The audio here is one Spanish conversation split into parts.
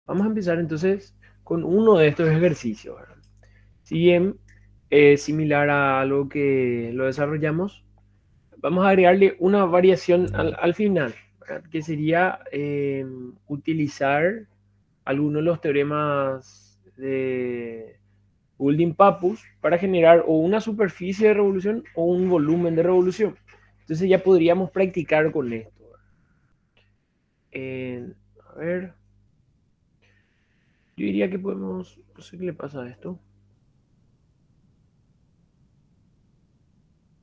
Vamos a empezar entonces con uno de estos ejercicios, ¿verdad? Si bien es similar a algo que lo desarrollamos, vamos a agregarle una variación al final, ¿verdad? Que sería utilizar algunos de los teoremas de Goulding-Pappus para generar o una superficie de revolución o un volumen de revolución. Entonces ya podríamos practicar con esto. A ver, yo diría que podemos, no sé qué le pasa a esto.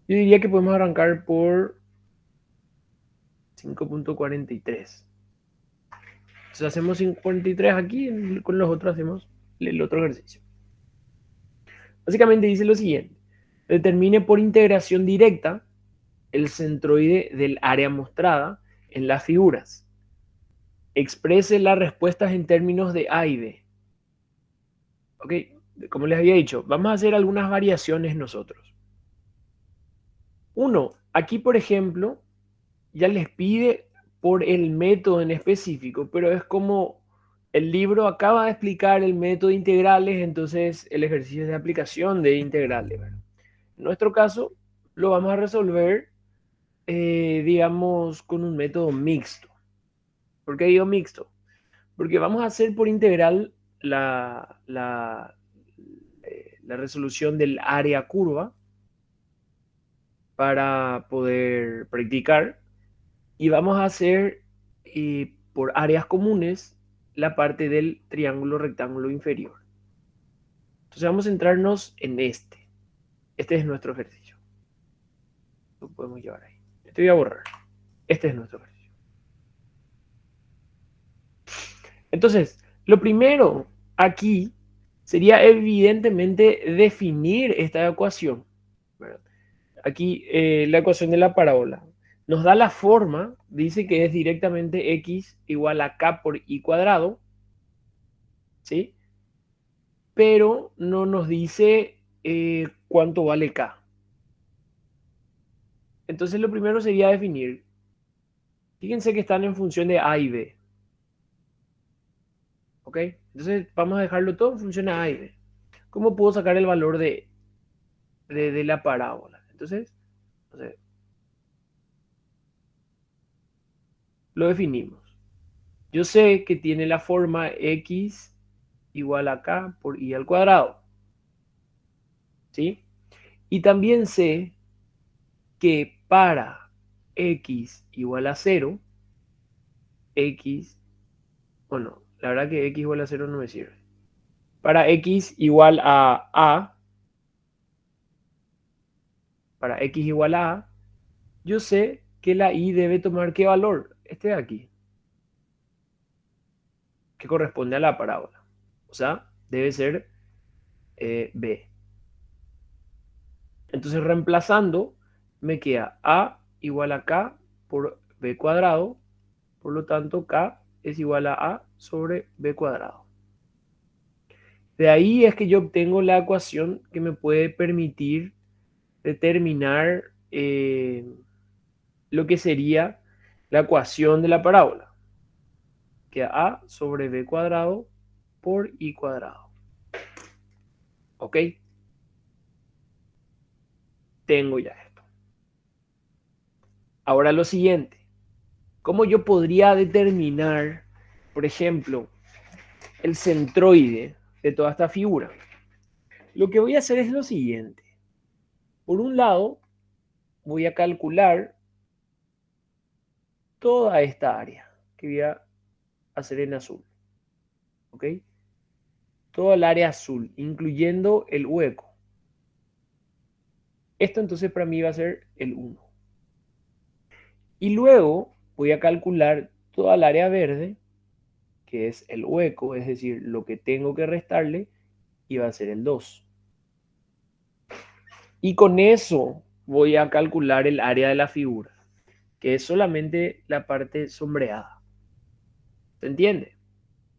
Yo diría que podemos arrancar por 5.43. Entonces hacemos 5.43 aquí, con los otros hacemos el otro ejercicio. Básicamente dice lo siguiente. Determine por integración directa el centroide del área mostrada en las figuras. Exprese las respuestas en términos de A y B. Ok, como les había dicho, vamos a hacer algunas variaciones nosotros. Uno, aquí por ejemplo, ya les pide por el método en específico, pero es como el libro acaba de explicar el método de integrales, entonces el ejercicio es de aplicación de integrales, ¿verdad? En nuestro caso, lo vamos a resolver, digamos, con un método mixto. ¿Por qué digo mixto? Porque vamos a hacer por integral la resolución del área curva para poder practicar y vamos a hacer por áreas comunes la parte del triángulo rectángulo inferior. Entonces vamos a centrarnos en este. Este es nuestro ejercicio. Lo podemos llevar ahí. Este voy a borrar. Este es nuestro ejercicio. Entonces, lo primero aquí sería evidentemente definir esta ecuación, ¿verdad? Aquí la ecuación de la parábola nos da la forma, dice que es directamente x igual a k por y cuadrado, ¿sí? Pero no nos dice cuánto vale k. Entonces lo primero sería definir, fíjense que están en función de a y b, ¿ok? Entonces vamos a dejarlo todo en función de a y b. ¿Cómo puedo sacar el valor de la parábola? Entonces, lo definimos. Yo sé que tiene la forma x igual a k por y al cuadrado, ¿sí? Y también sé que para x igual a 0, x, bueno, la verdad que x igual a 0 no me sirve. Para x igual a, para x igual a a, yo sé que la y debe tomar qué valor, este de aquí, que corresponde a la parábola. O sea, debe ser b. Entonces reemplazando, me queda a igual a k por b cuadrado, por lo tanto k es igual a sobre b cuadrado. De ahí es que yo obtengo la ecuación que me puede permitir determinar lo que sería la ecuación de la parábola, que es a sobre b cuadrado por i cuadrado. ¿Ok? Tengo ya esto. Ahora lo siguiente, ¿cómo yo podría determinar, por ejemplo, el centroide de toda esta figura? Lo que voy a hacer es lo siguiente. Por un lado, voy a calcular toda esta área que voy a hacer en azul. ¿Ok? Todo el área azul, incluyendo el hueco. Esto entonces para mí va a ser el 1. Y luego voy a calcular toda el área verde, que es el hueco, es decir, lo que tengo que restarle, y va a ser el 2. Y con eso voy a calcular el área de la figura, que es solamente la parte sombreada. ¿Se entiende?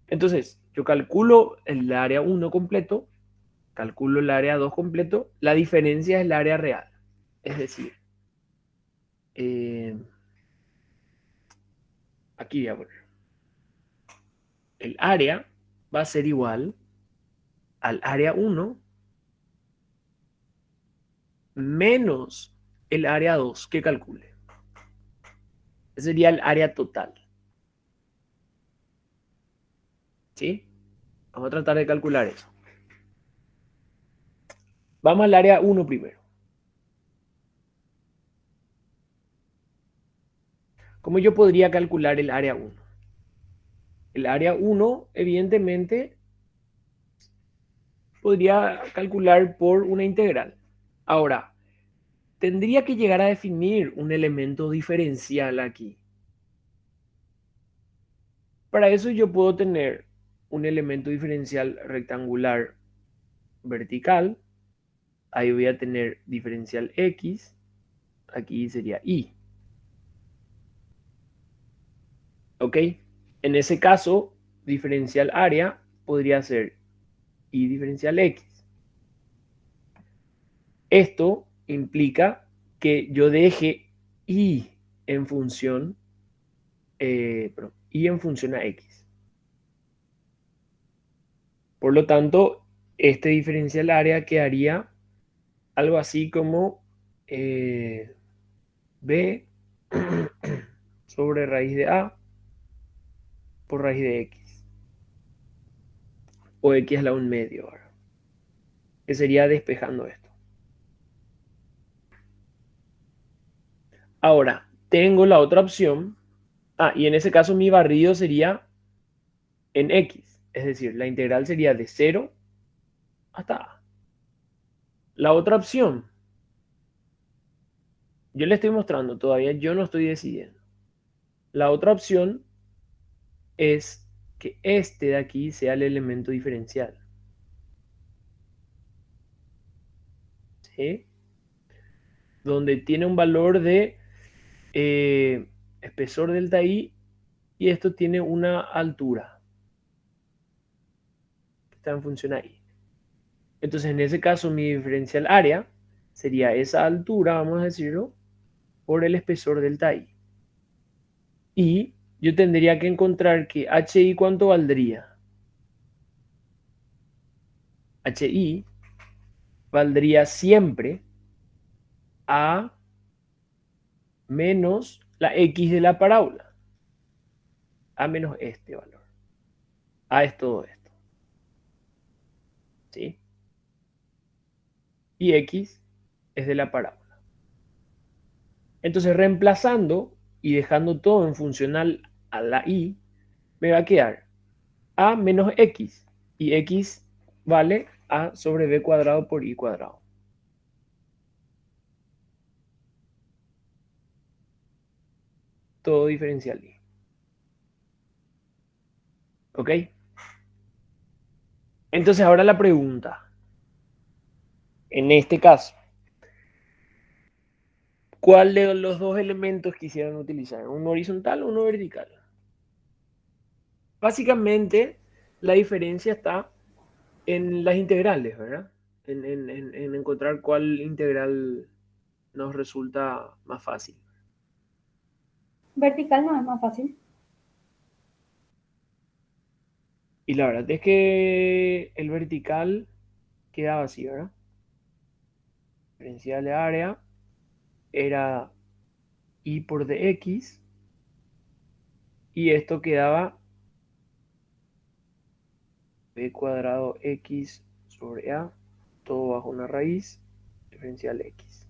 Entonces, yo calculo el área 1 completo, calculo el área 2 completo, la diferencia es el área real. Es decir, eh, aquí voy a poner el área va a ser igual al área 1 menos el área 2 que calcule. Ese sería el área total. ¿Sí? Vamos a tratar de calcular eso. Vamos al área 1 primero. ¿Cómo yo podría calcular el área 1? El área 1, evidentemente, podría calcular por una integral. Ahora, tendría que llegar a definir un elemento diferencial aquí. Para eso yo puedo tener un elemento diferencial rectangular vertical. Ahí voy a tener diferencial x. Aquí sería y. ¿Ok? En ese caso, diferencial área podría ser y diferencial x. Esto implica que yo deje y en función, y en función a x. Por lo tanto, este diferencial área quedaría algo así como b sobre raíz de a por raíz de x. O x a la 1/2 ahora. Que sería despejando esto. Ahora, tengo la otra opción. Y en ese caso mi barrido sería en x. Es decir, la integral sería de 0 hasta a. La otra opción, yo le estoy mostrando, todavía yo no estoy decidiendo. La otra opción es que este de aquí sea el elemento diferencial. ¿Sí? Donde tiene un valor de espesor delta i y esto tiene una altura que está en función a i. Entonces, en ese caso, mi diferencial área sería esa altura, vamos a decirlo, por el espesor delta i. Y yo tendría que encontrar que HI cuánto valdría. HI valdría siempre a menos la x de la parábola. A menos este valor. A es todo esto. ¿Sí? Y x es de la parábola. Entonces, reemplazando y dejando todo en funcional a la y, me va a quedar a menos x. Y x vale a sobre b cuadrado por i cuadrado. Todo diferencial i. ¿Ok? Entonces ahora la pregunta. En este caso, ¿cuál de los dos elementos quisieran utilizar? ¿Un horizontal o uno vertical? Básicamente, la diferencia está en las integrales, ¿verdad? En encontrar cuál integral nos resulta más fácil. Vertical no es más fácil. Y la verdad es que el vertical quedaba así, ¿verdad? Diferencial de área era i por dx y esto quedaba b cuadrado x sobre a, todo bajo una raíz, diferencial x.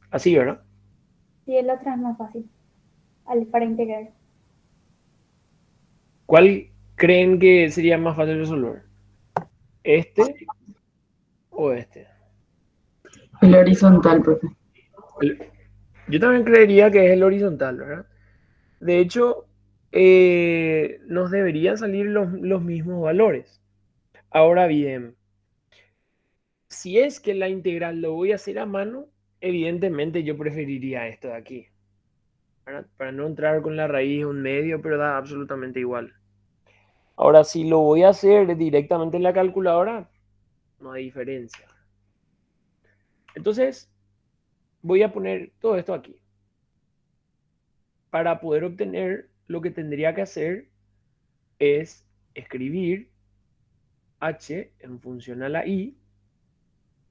Así, ¿verdad? Y el otro es más fácil para integrar. ¿Cuál creen que sería más fácil resolver? ¿Este o este? El horizontal, profe. Yo también creería que es el horizontal, ¿verdad? De hecho, nos deberían salir los mismos valores. Ahora bien, si es que la integral lo voy a hacer a mano, evidentemente yo preferiría esto de aquí, ¿verdad? Para no entrar con la raíz un medio, pero da absolutamente igual. Ahora, si lo voy a hacer directamente en la calculadora, no hay diferencia. Entonces, voy a poner todo esto aquí. Para poder obtener, lo que tendría que hacer es escribir h en función a la y,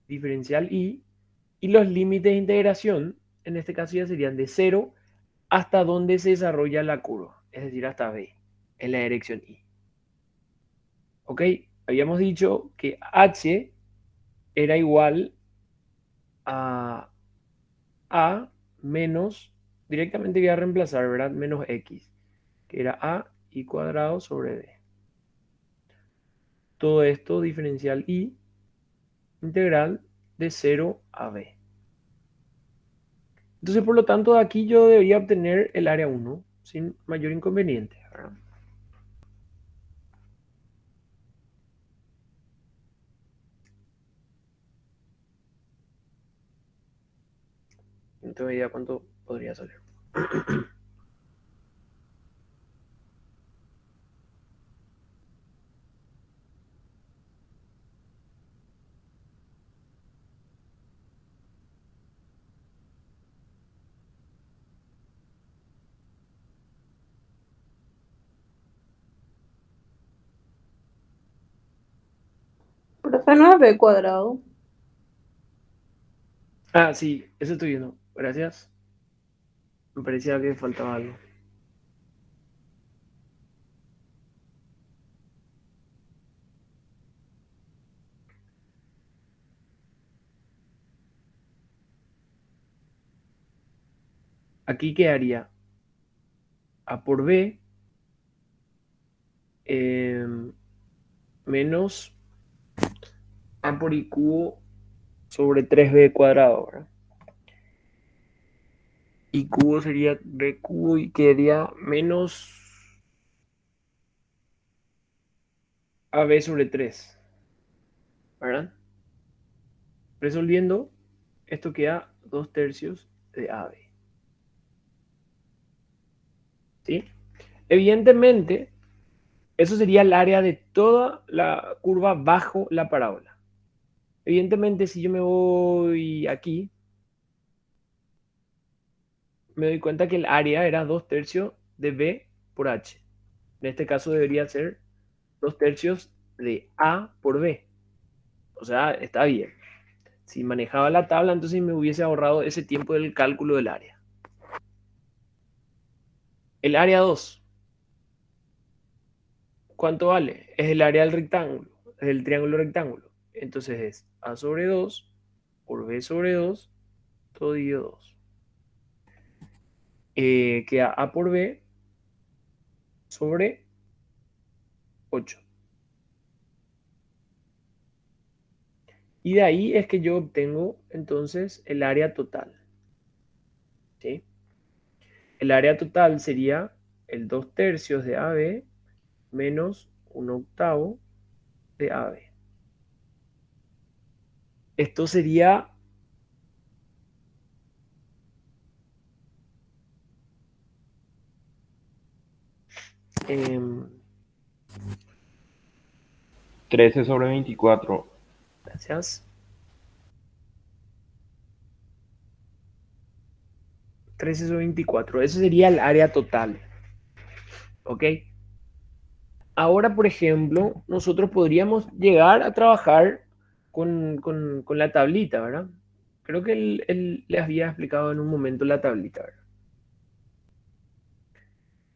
diferencial y los límites de integración, en este caso ya serían de 0 hasta donde se desarrolla la curva, es decir, hasta b, en la dirección y. ¿Ok? Habíamos dicho que h era igual a menos, directamente voy a reemplazar, ¿verdad? Menos x, que era a y cuadrado sobre b. Todo esto diferencial y integral de 0 a b. Entonces, por lo tanto, de aquí yo debería obtener el área 1 sin mayor inconveniente, ¿verdad? No tengo idea cuánto podría salir. Profe, no es b cuadrado. Ah, sí, eso estoy viendo. Gracias. Me parecía que faltaba algo. Aquí quedaría a por b menos a por i cubo sobre 3b cuadrado, ¿verdad? Y cubo sería b cubo y quedaría menos ab sobre 3, ¿verdad? Resolviendo, esto queda 2/3 de ab. ¿Sí? Evidentemente, eso sería el área de toda la curva bajo la parábola. Evidentemente, si yo me voy aquí, me doy cuenta que el área era 2/3 de b por h. En este caso debería ser 2/3 de a por b. O sea, está bien. Si manejaba la tabla, entonces me hubiese ahorrado ese tiempo del cálculo del área. El área 2, ¿cuánto vale? Es el área del rectángulo, es el triángulo rectángulo. Entonces es a sobre 2 por b sobre 2, todo dividido 2. Queda a por b sobre 8. Y de ahí es que yo obtengo entonces el área total. ¿Sí? El área total sería el 2/3 de AB menos 1/8 de AB. Esto sería eh, 13/24. gracias. 13 sobre 24. Ese sería el área total. ¿Ok? Ahora, por ejemplo, nosotros podríamos llegar a trabajar con la tablita, ¿verdad? Creo que él les había explicado en un momento la tablita, ¿verdad?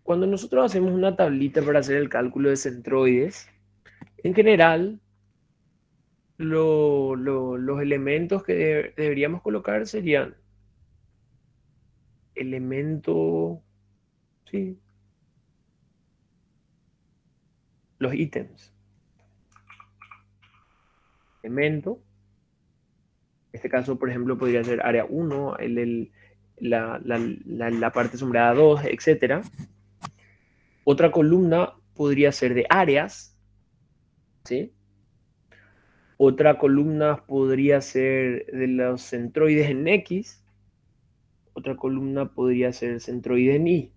Cuando nosotros hacemos una tablita para hacer el cálculo de centroides, en general, los elementos que deberíamos colocar serían elemento, sí, los ítems. Elemento, en este caso, por ejemplo, podría ser área 1, la parte sombreada 2, etcétera. Otra columna podría ser de áreas, ¿sí? Otra columna podría ser de los centroides en X. Otra columna podría ser centroide en Y.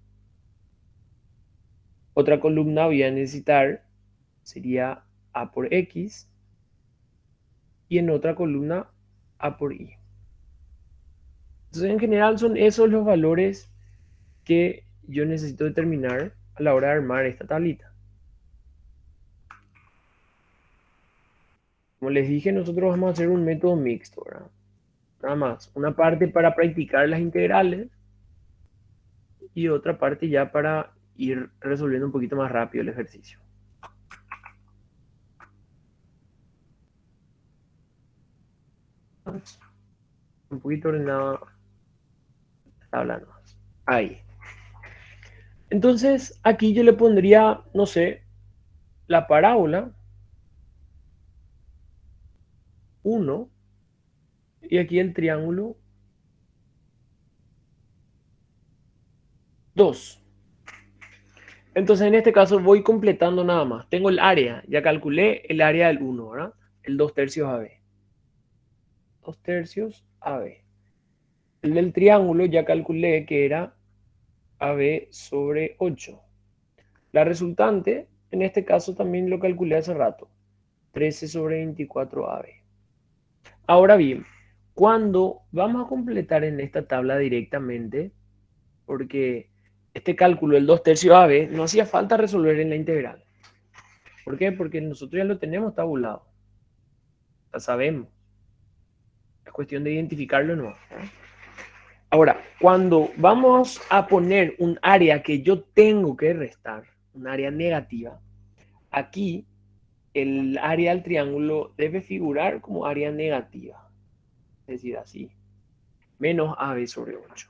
Otra columna voy a necesitar sería A por X. Y en otra columna A por Y. Entonces, en general son esos los valores que yo necesito determinar a la hora de armar esta tablita. Como les dije, nosotros vamos a hacer un método mixto, ¿verdad? Nada más, una parte para practicar las integrales y otra parte ya para ir resolviendo un poquito más rápido el ejercicio. Un poquito ordenada la tabla nomás. Ahí. Entonces, aquí yo le pondría, no sé, la parábola 1 y aquí el triángulo 2. Entonces, en este caso voy completando nada más. Tengo el área, ya calculé el área del 1, ¿verdad? El 2 tercios AB. 2 tercios AB. El del triángulo ya calculé que era AB sobre 8. La resultante, en este caso también lo calculé hace rato. 13 sobre 24 AB. Ahora bien, cuando vamos a completar en esta tabla directamente, porque este cálculo, el 2 tercios AB, no hacía falta resolver en la integral. ¿Por qué? Porque nosotros ya lo tenemos tabulado. Ya sabemos. Es cuestión de identificarlo o no. Ahora, cuando vamos a poner un área que yo tengo que restar, un área negativa, aquí el área del triángulo debe figurar como área negativa. Es decir, así. Menos AB sobre 8.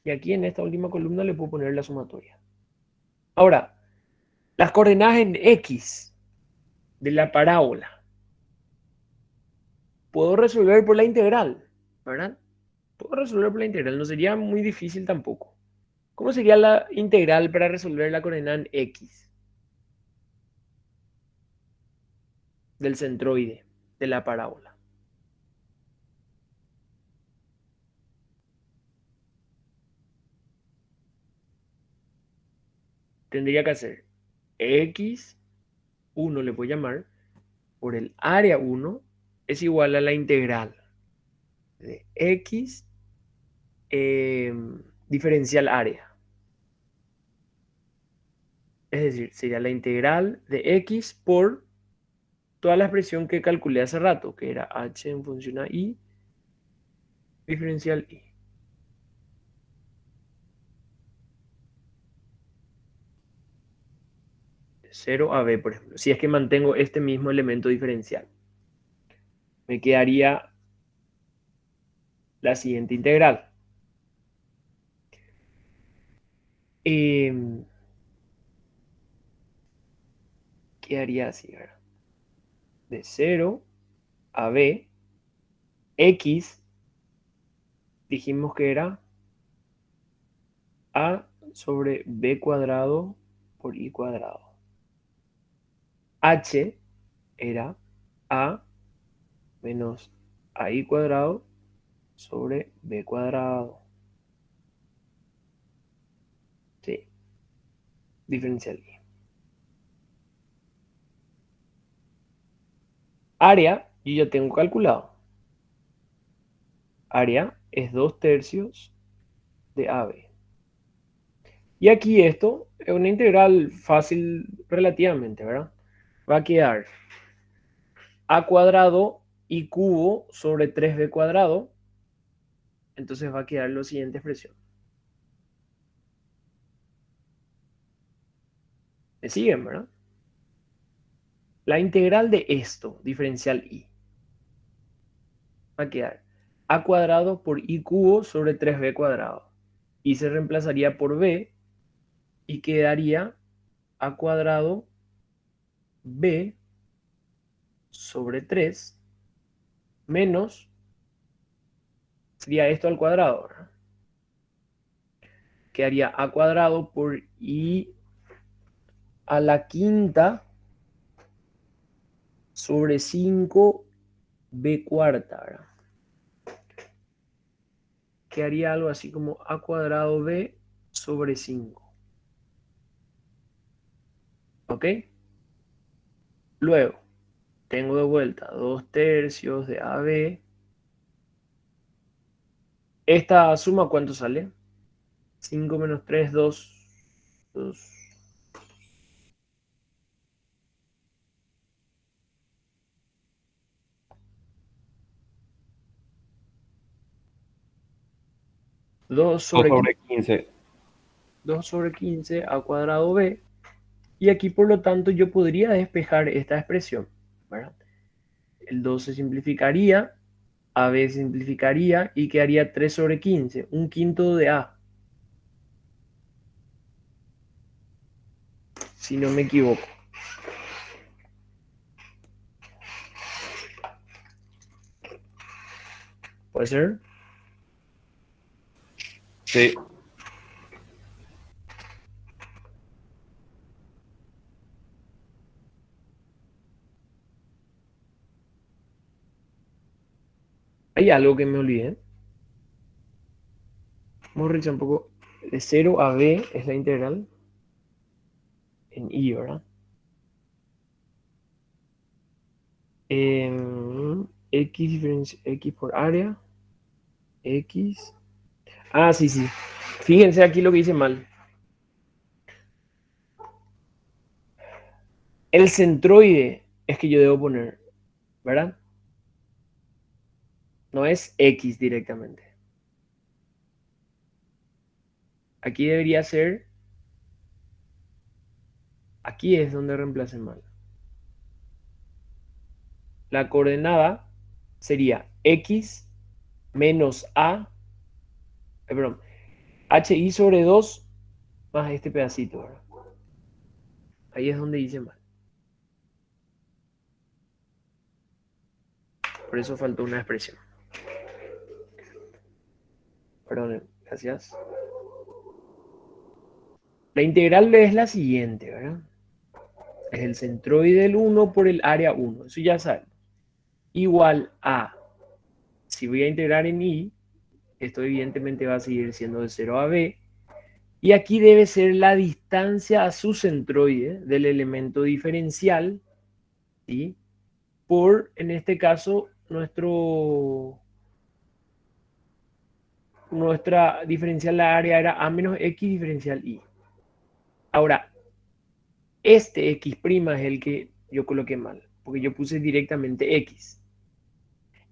Y aquí en esta última columna le puedo poner la sumatoria. Ahora, las coordenadas en X de la parábola. Puedo resolver por la integral, ¿verdad? Puedo resolver por la integral, no sería muy difícil tampoco. ¿Cómo sería la integral para resolver la coordenada en X del centroide de la parábola? Tendría que hacer X1, le voy a llamar, por el área 1 es igual a la integral de X diferencial área. Es decir, sería la integral de X por toda la expresión que calculé hace rato, que era H en función a I diferencial I. De 0 a B, por ejemplo. Si es que mantengo este mismo elemento diferencial. Me quedaría la siguiente integral. Quedaría así, ¿verdad? De 0 a B, X, dijimos que era A sobre B cuadrado por I cuadrado. H era A menos AI cuadrado sobre B cuadrado. Sí, diferencial I. Área, yo ya tengo calculado. Área es 2 tercios de AB. Y aquí esto es una integral fácil relativamente, ¿verdad? Va a quedar A cuadrado y cubo sobre 3B cuadrado. Entonces va a quedar la siguiente expresión. ¿Me siguen, verdad? La integral de esto, diferencial I, va a quedar A cuadrado por I cubo sobre 3B cuadrado. Y se reemplazaría por B y quedaría A cuadrado B sobre 3 menos, sería esto al cuadrado, ¿verdad? Quedaría A cuadrado por I a la quinta sobre 5B cuarta, ¿verdad? Quedaría algo así como A cuadrado B sobre 5. ¿Ok? Luego, tengo de vuelta 2 tercios de AB ¿Esta suma cuánto sale? 5 menos 3, 2. 2. 2 2 sobre sobre 15. 2 sobre 15 a cuadrado b. Y aquí, por lo tanto, yo podría despejar esta expresión, ¿verdad? El 2 se simplificaría, AB se simplificaría y quedaría 3 sobre 15, un quinto de A. Si no me equivoco. ¿Puede ser? Sí. Hay algo que me olvidé. Vamos a revisar un poco. De 0 a B es la integral en I, ¿verdad? X diferencia X por área. X. Ah, sí, sí. Fíjense aquí lo que hice mal. El centroide es que yo debo poner, ¿verdad? No es X directamente. Aquí debería ser. Aquí es donde reemplace mal. La coordenada sería X menos A. Perdón. HI sobre 2 más este pedacito, ¿verdad? Ahí es donde hice mal. Por eso faltó una expresión. Perdón, gracias. La integral es la siguiente, ¿verdad? Es el centroide del 1 por el área 1. Eso ya saben. Igual a, si voy a integrar en I, esto evidentemente va a seguir siendo de 0 a B. Y aquí debe ser la distancia a su centroide del elemento diferencial, ¿sí? Por, en este caso, nuestra diferencial la área era A menos X diferencial Y. Ahora, este X' es el que yo coloqué mal, porque yo puse directamente X.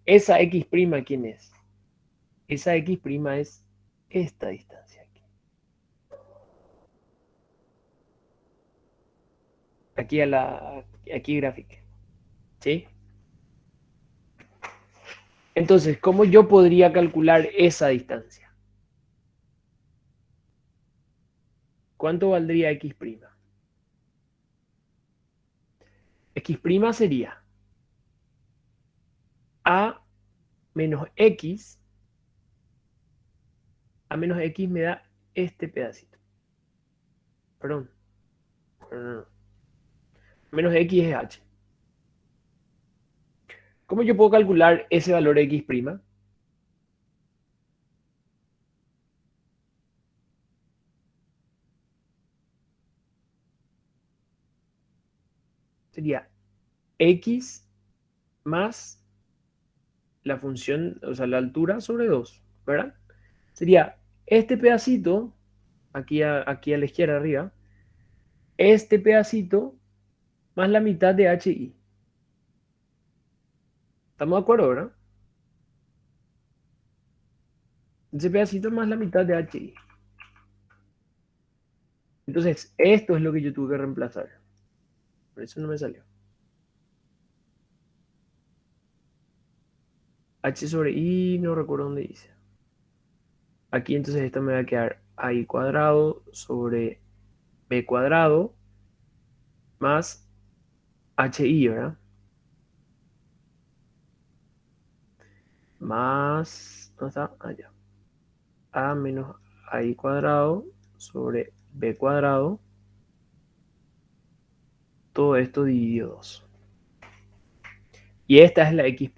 Esa X', ¿quién es? Esa X' es esta distancia aquí. Aquí grafique. ¿Sí? Entonces, ¿cómo yo podría calcular esa distancia? ¿Cuánto valdría X'? X' sería A menos X. A menos X me da este pedacito. Perdón. No. Menos X es H. ¿Cómo yo puedo calcular ese valor de X'? Sería X más la función, o sea, la altura sobre 2, ¿verdad? Sería este pedacito, aquí a la izquierda arriba, este pedacito más la mitad de HI. ¿Estamos de acuerdo, verdad? Ese pedacito más la mitad de HI. Entonces, esto es lo que yo tuve que reemplazar. Por eso no me salió. H sobre I, no recuerdo dónde dice. Aquí entonces esto me va a quedar I cuadrado sobre B cuadrado más HI, ¿verdad? Más, ¿dónde está? Allá. A menos I cuadrado sobre B cuadrado. Todo esto dividido 2. Y esta es la X'.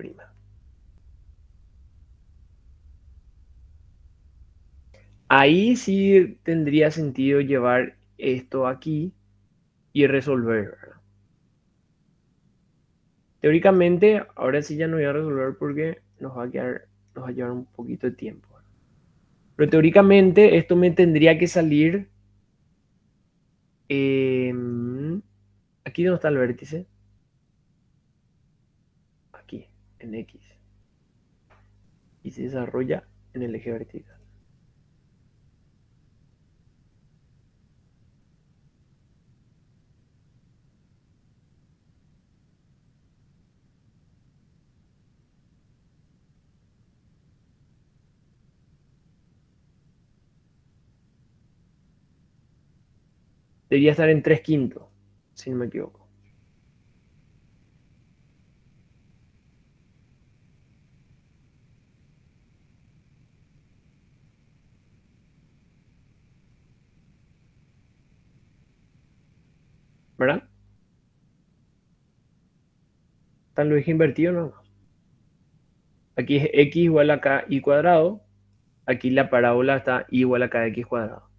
Ahí sí tendría sentido llevar esto aquí y resolver, ¿verdad? Teóricamente, ahora sí ya no voy a resolver porque nos va a llevar un poquito de tiempo. Pero teóricamente esto me tendría que salir... aquí donde está el vértice. Aquí, en X. Y se desarrolla en el eje vertical. Debería estar en 3/5, si no me equivoco. ¿Verdad? Está en lo eje invertido nomás. Aquí es x igual a k y cuadrado. Aquí la parábola está y igual a kx cuadrado.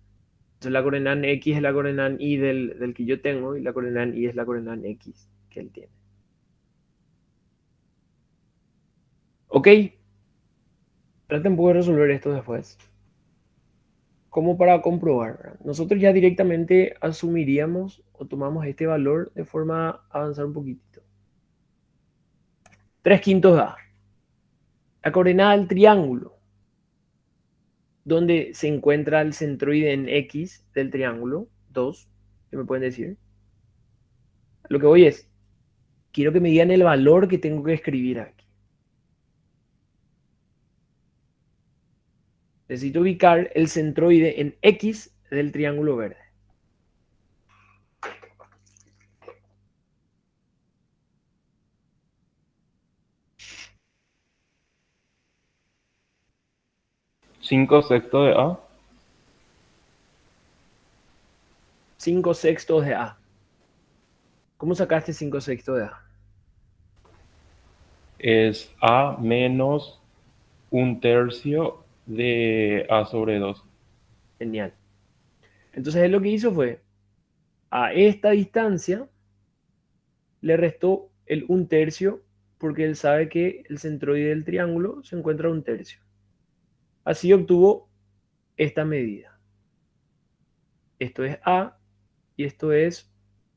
Entonces la coordenada en x es la coordenada en y del que yo tengo y la coordenada en y es la coordenada en x que él tiene. Ok, traten un poco de resolver esto después. Como para comprobar, ¿verdad? Nosotros ya directamente asumiríamos o tomamos este valor de forma a avanzar un poquitito. 3/5 da la coordenada del triángulo, donde se encuentra el centroide en X del triángulo, 2, ¿qué me pueden decir? Lo que voy es, quiero que me digan el valor que tengo que escribir aquí. Necesito ubicar el centroide en X del triángulo verde. Cinco sextos de A 5/6 de A. ¿Cómo sacaste 5/6 de A? es A menos un tercio de A sobre 2. Genial. Entonces él lo que hizo fue, a esta distancia le restó el 1/3 porque él sabe que el centroide del triángulo se encuentra a 1/3. Así obtuvo esta medida. Esto es A y esto es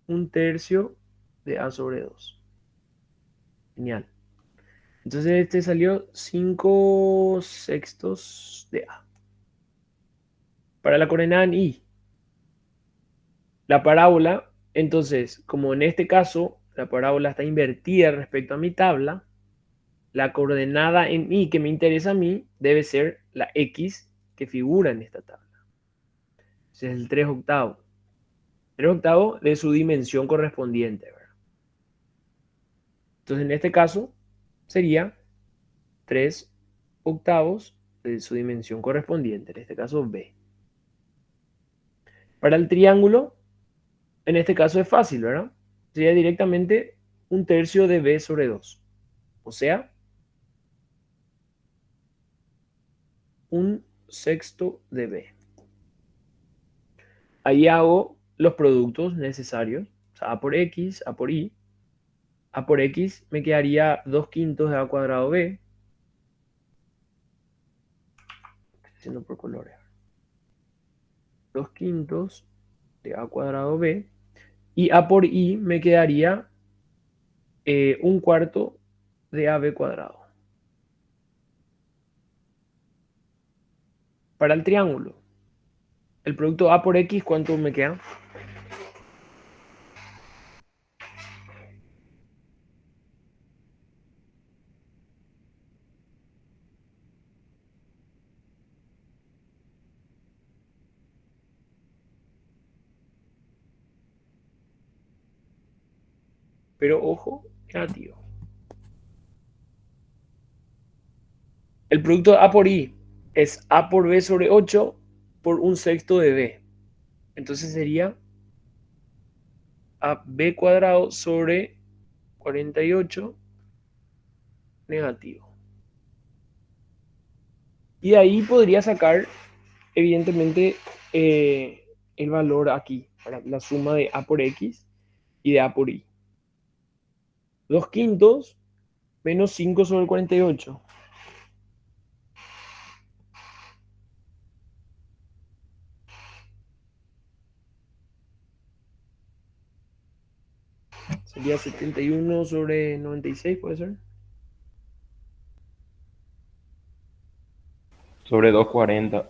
1/3 de A sobre 2. Genial. Entonces este salió 5/6 de A. Para la coordenada en Y, la parábola, entonces, como en este caso la parábola está invertida respecto a mi tabla, la coordenada en Y que me interesa a mí debe ser la X que figura en esta tabla. Ese es el 3/8. 3/8 de su dimensión correspondiente, ¿verdad? Entonces en este caso sería 3/8 de su dimensión correspondiente, en este caso B. Para el triángulo, en este caso es fácil, ¿verdad? Sería directamente 1/3 de B sobre 2. O sea, 1/6 de B. Ahí hago los productos necesarios. O sea, A por X, A por Y. A por X me quedaría 2/5 de A cuadrado B. Estoy haciendo por colores. 2/5 de A cuadrado B. Y A por Y me quedaría 1/4 de AB cuadrado. Para el triángulo, el producto A por X, ¿cuánto me queda? Pero ojo, negativo. El producto A por Y es A por B sobre 8 por 1/6 de B. Entonces sería AB cuadrado sobre 48 negativo. Y de ahí podría sacar, evidentemente, el valor aquí, para la suma de A por X y de A por Y. 2/5 menos 5 sobre 48. Sería 71 sobre 96, ¿puede ser? Sobre 240.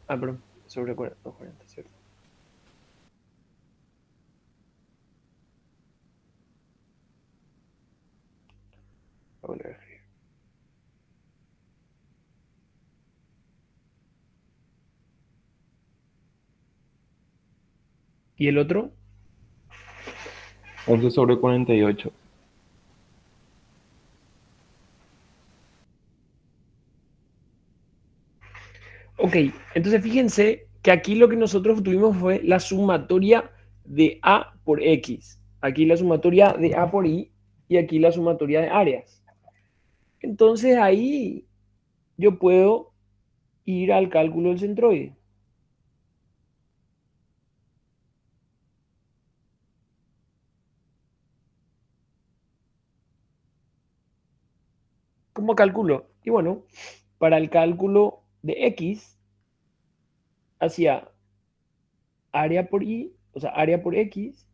Ah, perdón, sobre 240, ¿cierto? Voy a volver a escribir. ¿Y el otro? 11 sobre 48. Ok, entonces fíjense que aquí lo que nosotros tuvimos fue la sumatoria de A por X. Aquí la sumatoria de A por Y y aquí la sumatoria de áreas. Entonces ahí yo puedo ir al cálculo del centroide. ¿Cómo calculo? Y bueno, para el cálculo de X, hacía área por Y, o sea, área por X,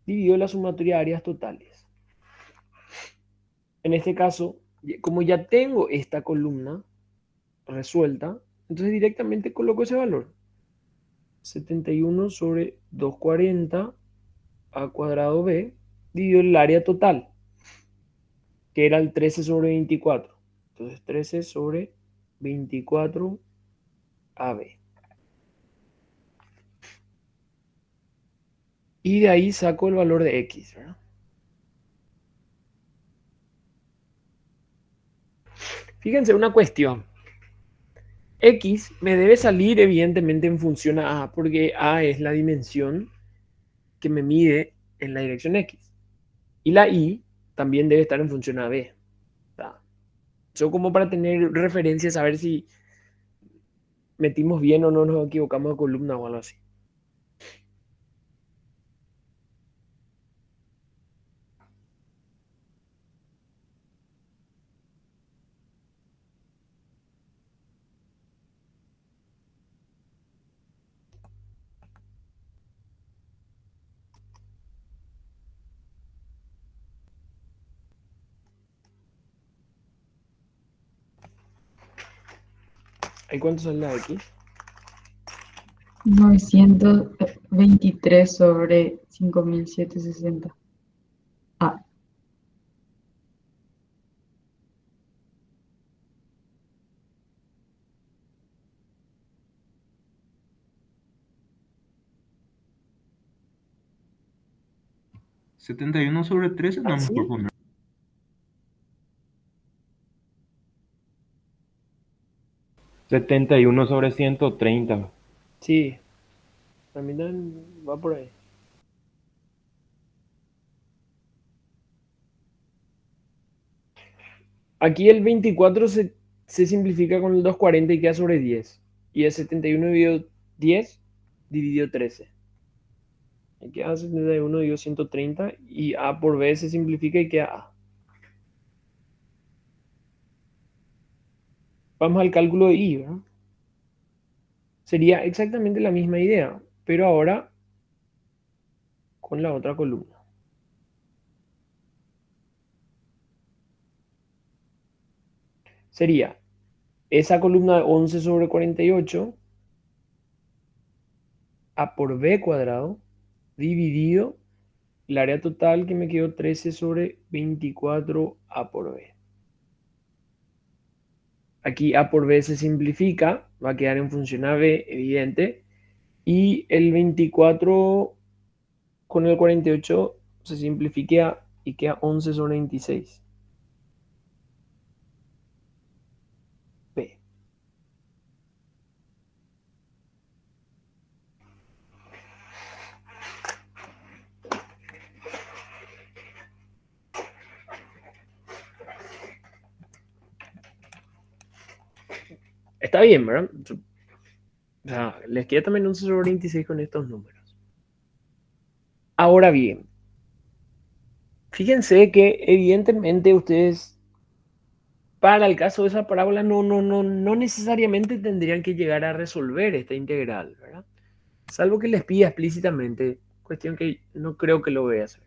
dividido la sumatoria de áreas totales. En este caso, como ya tengo esta columna resuelta, entonces directamente coloco ese valor. 71 sobre 240 a cuadrado b, dividido el área total, que era el 13 sobre 24. Entonces 13 sobre 24 AB. Y de ahí saco el valor de X, ¿verdad? Fíjense una cuestión. X me debe salir evidentemente en función a A, porque A es la dimensión que me mide en la dirección X. Y la Y también debe estar en función a B. Yo como para tener referencias, a ver si metimos bien o no nos equivocamos de columna o algo así. ¿Hay cuánto sale la X? 923 sobre 5760. Ah, 71 sobre 13 no ¿Así? por poner. 71 sobre 130. Sí, también va por ahí. Aquí el 24 se simplifica con el 240 y queda sobre 10. Y el 71 dividido 10 dividido 13. Y queda 71 dividido 130 y A por B se simplifica y queda A. Vamos al cálculo de I, ¿verdad? Sería exactamente la misma idea, pero ahora con la otra columna. Sería esa columna de 11 sobre 48 A por B cuadrado dividido el área total que me quedó 13 sobre 24 A por B. Aquí A por B se simplifica, va a quedar en función a B, evidente. Y el 24 con el 48 se simplifica y queda 11 sobre 26. B. Está bien, ¿verdad? O sea, les queda también 11 sobre 26 con estos números. Ahora bien, fíjense que evidentemente ustedes, para el caso de esa parábola, no necesariamente tendrían que llegar a resolver esta integral, ¿verdad? Salvo que les pida explícitamente, cuestión que no creo que lo voy a hacer.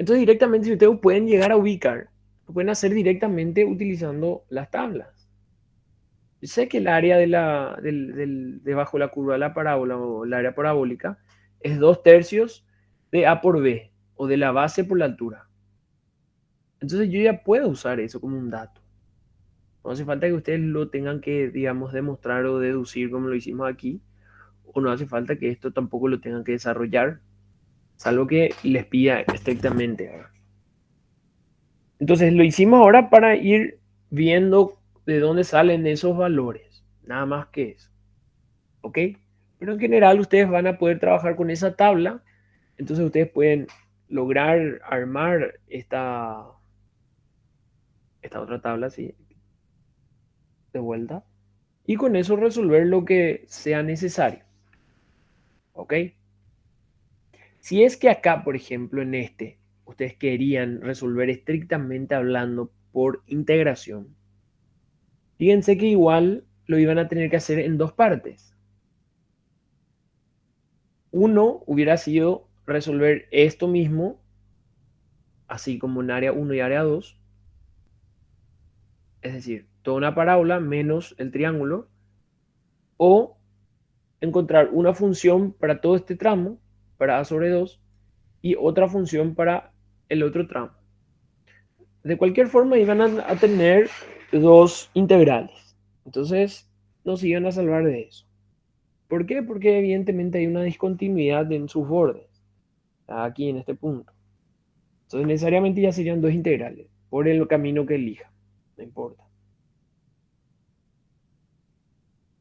Entonces directamente si ustedes pueden llegar a ubicar, lo pueden hacer directamente utilizando las tablas. Yo sé que el área debajo de la curva de la parábola o el área parabólica es 2/3 de A por B o de la base por la altura. Entonces yo ya puedo usar eso como un dato. No hace falta que ustedes lo tengan que, digamos, demostrar o deducir como lo hicimos aquí, o no hace falta que esto tampoco lo tengan que desarrollar, salvo que les pida estrictamente, ¿verdad? Entonces lo hicimos ahora para ir viendo de dónde salen esos valores, nada más que eso, ¿ok? Pero en general ustedes van a poder trabajar con esa tabla, entonces ustedes pueden lograr armar esta otra tabla así, de vuelta, y con eso resolver lo que sea necesario, ¿ok? Si es que acá, por ejemplo, en este, ustedes querían resolver estrictamente hablando por integración, fíjense que igual lo iban a tener que hacer en dos partes. Uno hubiera sido resolver esto mismo, así como en área 1 y área 2, es decir, toda una parábola menos el triángulo, o encontrar una función para todo este tramo, para A sobre 2, y otra función para el otro tramo. De cualquier forma iban a tener dos integrales. Entonces nos iban a salvar de eso. ¿Por qué? Porque evidentemente hay una discontinuidad en sus bordes. Aquí en este punto. Entonces necesariamente ya serían dos integrales. Por el camino que elija. No importa.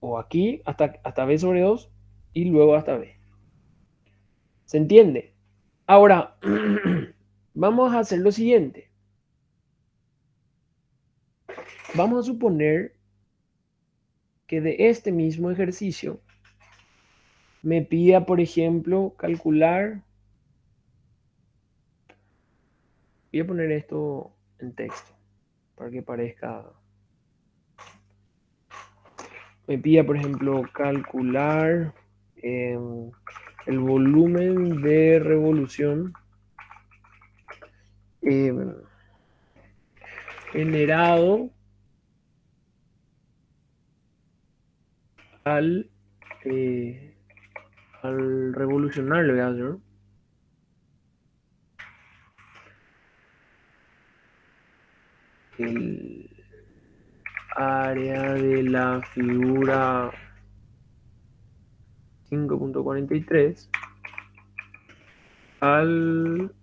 O aquí hasta B sobre 2 y luego hasta B. ¿Se entiende? Ahora, vamos a hacer lo siguiente. Vamos a suponer que de este mismo ejercicio me pida, por ejemplo, calcular. Voy a poner esto en texto para que parezca. Me pida, por ejemplo, calcular el volumen de revolución generado al, al revolucionar, le voy a hacer. El área de la figura 5.43 al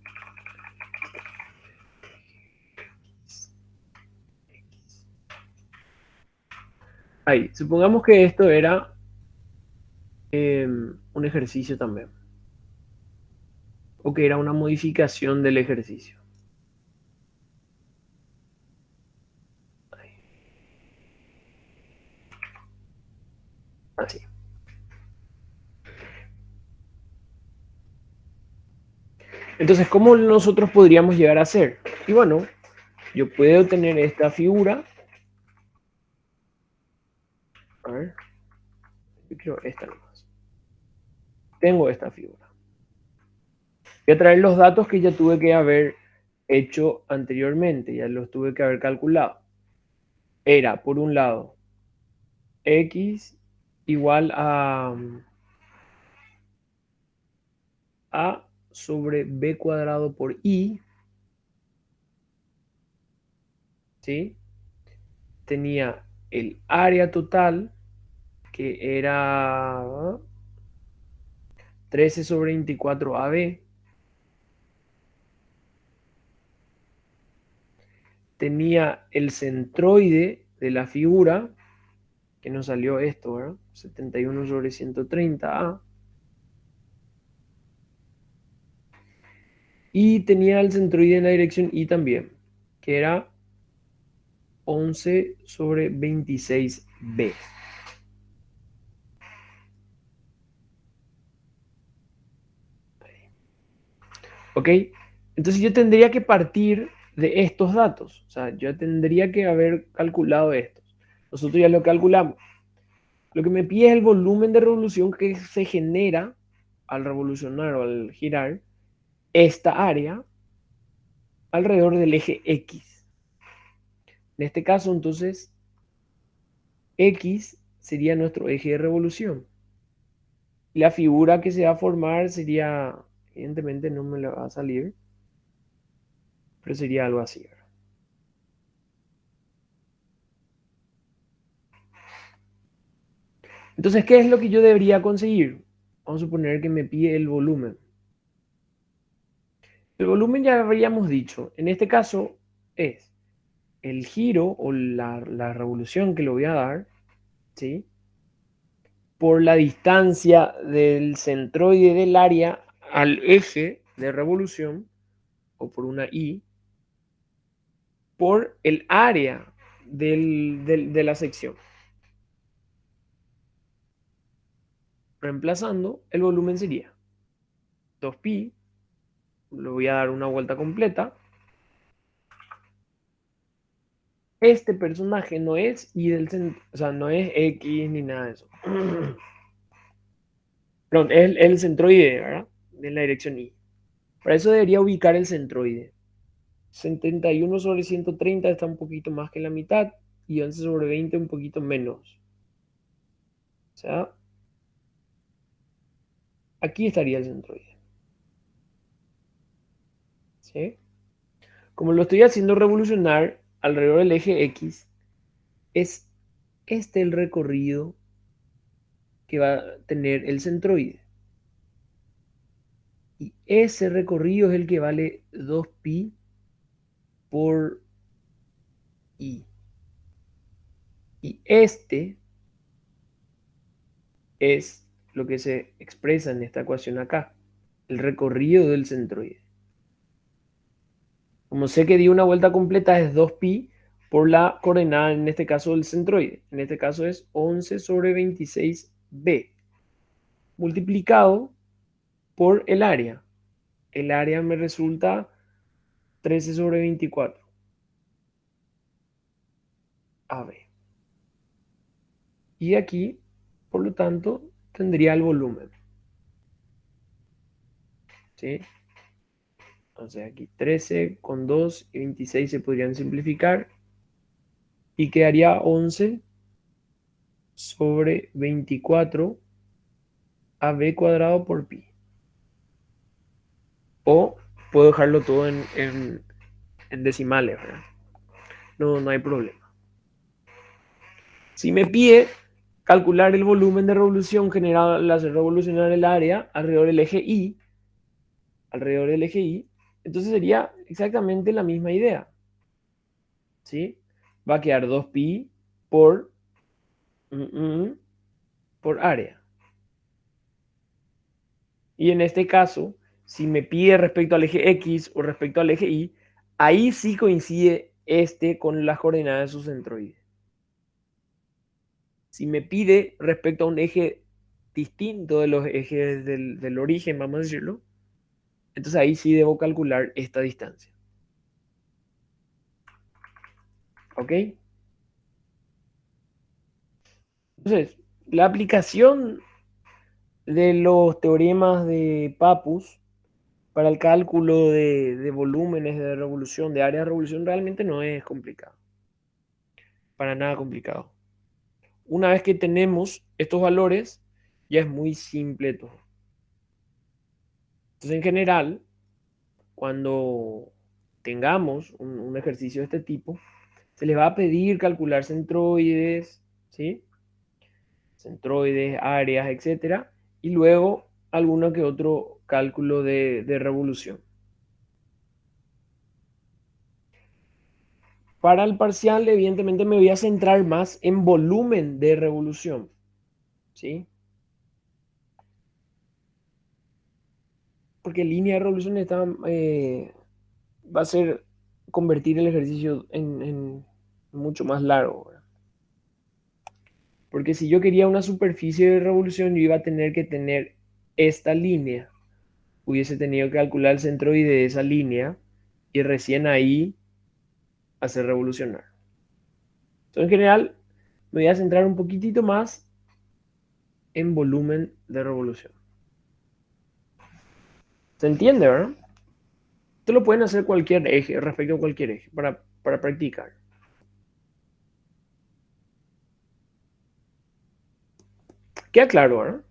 ahí. Supongamos que esto era un ejercicio también, o que era una modificación del ejercicio. Así. Entonces, ¿cómo nosotros podríamos llegar a hacer? Y bueno, yo puedo tener esta figura. A ver. Yo quiero esta nomás. Tengo esta figura. Voy a traer los datos que ya tuve que haber hecho anteriormente. Ya los tuve que haber calculado. Era, por un lado, x igual a sobre b cuadrado por i. ¿Sí? Tenía el área total, que era 13 sobre 24 AB. Tenía el centroide de la figura, que nos salió esto, ¿verdad? 71 sobre 130A. Y tenía el centroide en la dirección Y también, que era 11 sobre 26B. ¿Ok? Entonces yo tendría que partir de estos datos. O sea, yo tendría que haber calculado estos. Nosotros ya lo calculamos. Lo que me pide es el volumen de revolución que se genera al revolucionar o al girar esta área alrededor del eje X. En este caso, entonces, X sería nuestro eje de revolución. La figura que se va a formar sería, evidentemente no me la va a salir, pero sería algo así, ¿verdad? Entonces, ¿qué es lo que yo debería conseguir? Vamos a suponer que me pide el volumen. El volumen ya habríamos dicho, en este caso es el giro o la revolución que le voy a dar, ¿sí? Por la distancia del centroide del área al eje de revolución, o por una I, por el área de la sección. Reemplazando, el volumen sería 2pi, le voy a dar una vuelta completa. Este personaje no es y del centro, o sea, no es X ni nada de eso. Perdón, es el centroide, ¿verdad? De la dirección Y. Para eso debería ubicar el centroide. 71 sobre 130 está un poquito más que la mitad y 11 sobre 20 un poquito menos. O sea, aquí estaría el centroide. ¿Sí? Como lo estoy haciendo revolucionar alrededor del eje X, es este el recorrido que va a tener el centroide. Y ese recorrido es el que vale 2pi por I. Y este es lo que se expresa en esta ecuación acá, el recorrido del centroide. Como sé que di una vuelta completa es 2pi por la coordenada, en este caso del centroide. En este caso es 11 sobre 26b, multiplicado por el área. El área me resulta 13 sobre 24. AB. Y aquí, por lo tanto, tendría el volumen. ¿Sí? Entonces aquí 13 con 2 y 26 se podrían simplificar. Y quedaría 11 sobre 24 AB cuadrado por pi. O puedo dejarlo todo en decimales, ¿verdad? No hay problema. Si me pide calcular el volumen de revolución generado al hacer revolucionar el área alrededor del eje Y, entonces sería exactamente la misma idea. ¿Sí? Va a quedar 2pi por, por área. Y en este caso, si me pide respecto al eje X o respecto al eje Y, ahí sí coincide este con las coordenadas de su centroide. Si me pide respecto a un eje distinto de los ejes del origen, vamos a decirlo, entonces ahí sí debo calcular esta distancia. ¿Ok? Entonces, la aplicación de los teoremas de Pappus para el cálculo de volúmenes de revolución, de áreas de revolución, realmente no es complicado. Para nada complicado. Una vez que tenemos estos valores, ya es muy simple todo. Entonces, en general, cuando tengamos un ejercicio de este tipo, se les va a pedir calcular centroides, ¿sí? Centroides, áreas, etcétera, y luego alguno que otro cálculo de revolución. Para el parcial, evidentemente, me voy a centrar más en volumen de revolución, ¿sí? Porque línea de revolución está, va a ser convertir el ejercicio en mucho más largo, ¿verdad? Porque si yo quería una superficie de revolución, yo iba a tener que tener esta línea. Hubiese tenido que calcular el centroide de esa línea y recién ahí hacer revolucionar. Entonces, en general, me voy a centrar un poquitito más en volumen de revolución. ¿Se entiende, verdad? Esto lo pueden hacer cualquier eje, respecto a cualquier eje, para practicar. Queda claro, ¿verdad?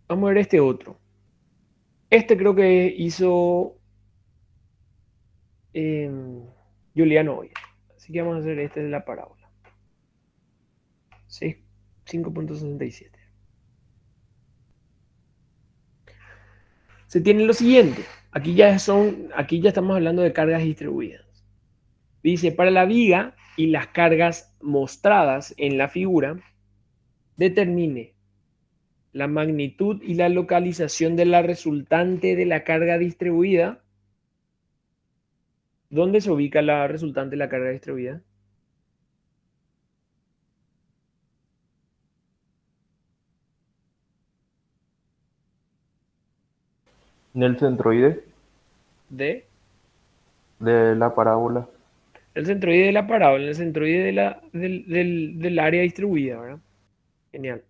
Vamos a ver este otro. Este creo que hizo Juliano hoy. Así que vamos a hacer este de la parábola. 5.67. Se tiene lo siguiente. Aquí ya estamos hablando de cargas distribuidas. Dice, para la viga y las cargas mostradas en la figura, determine la magnitud y la localización de la resultante de la carga distribuida. ¿Dónde se ubica la resultante de la carga distribuida? En el centroide De de la parábola. el centroide de la parábola, el centroide del área distribuida, ¿verdad? Genial.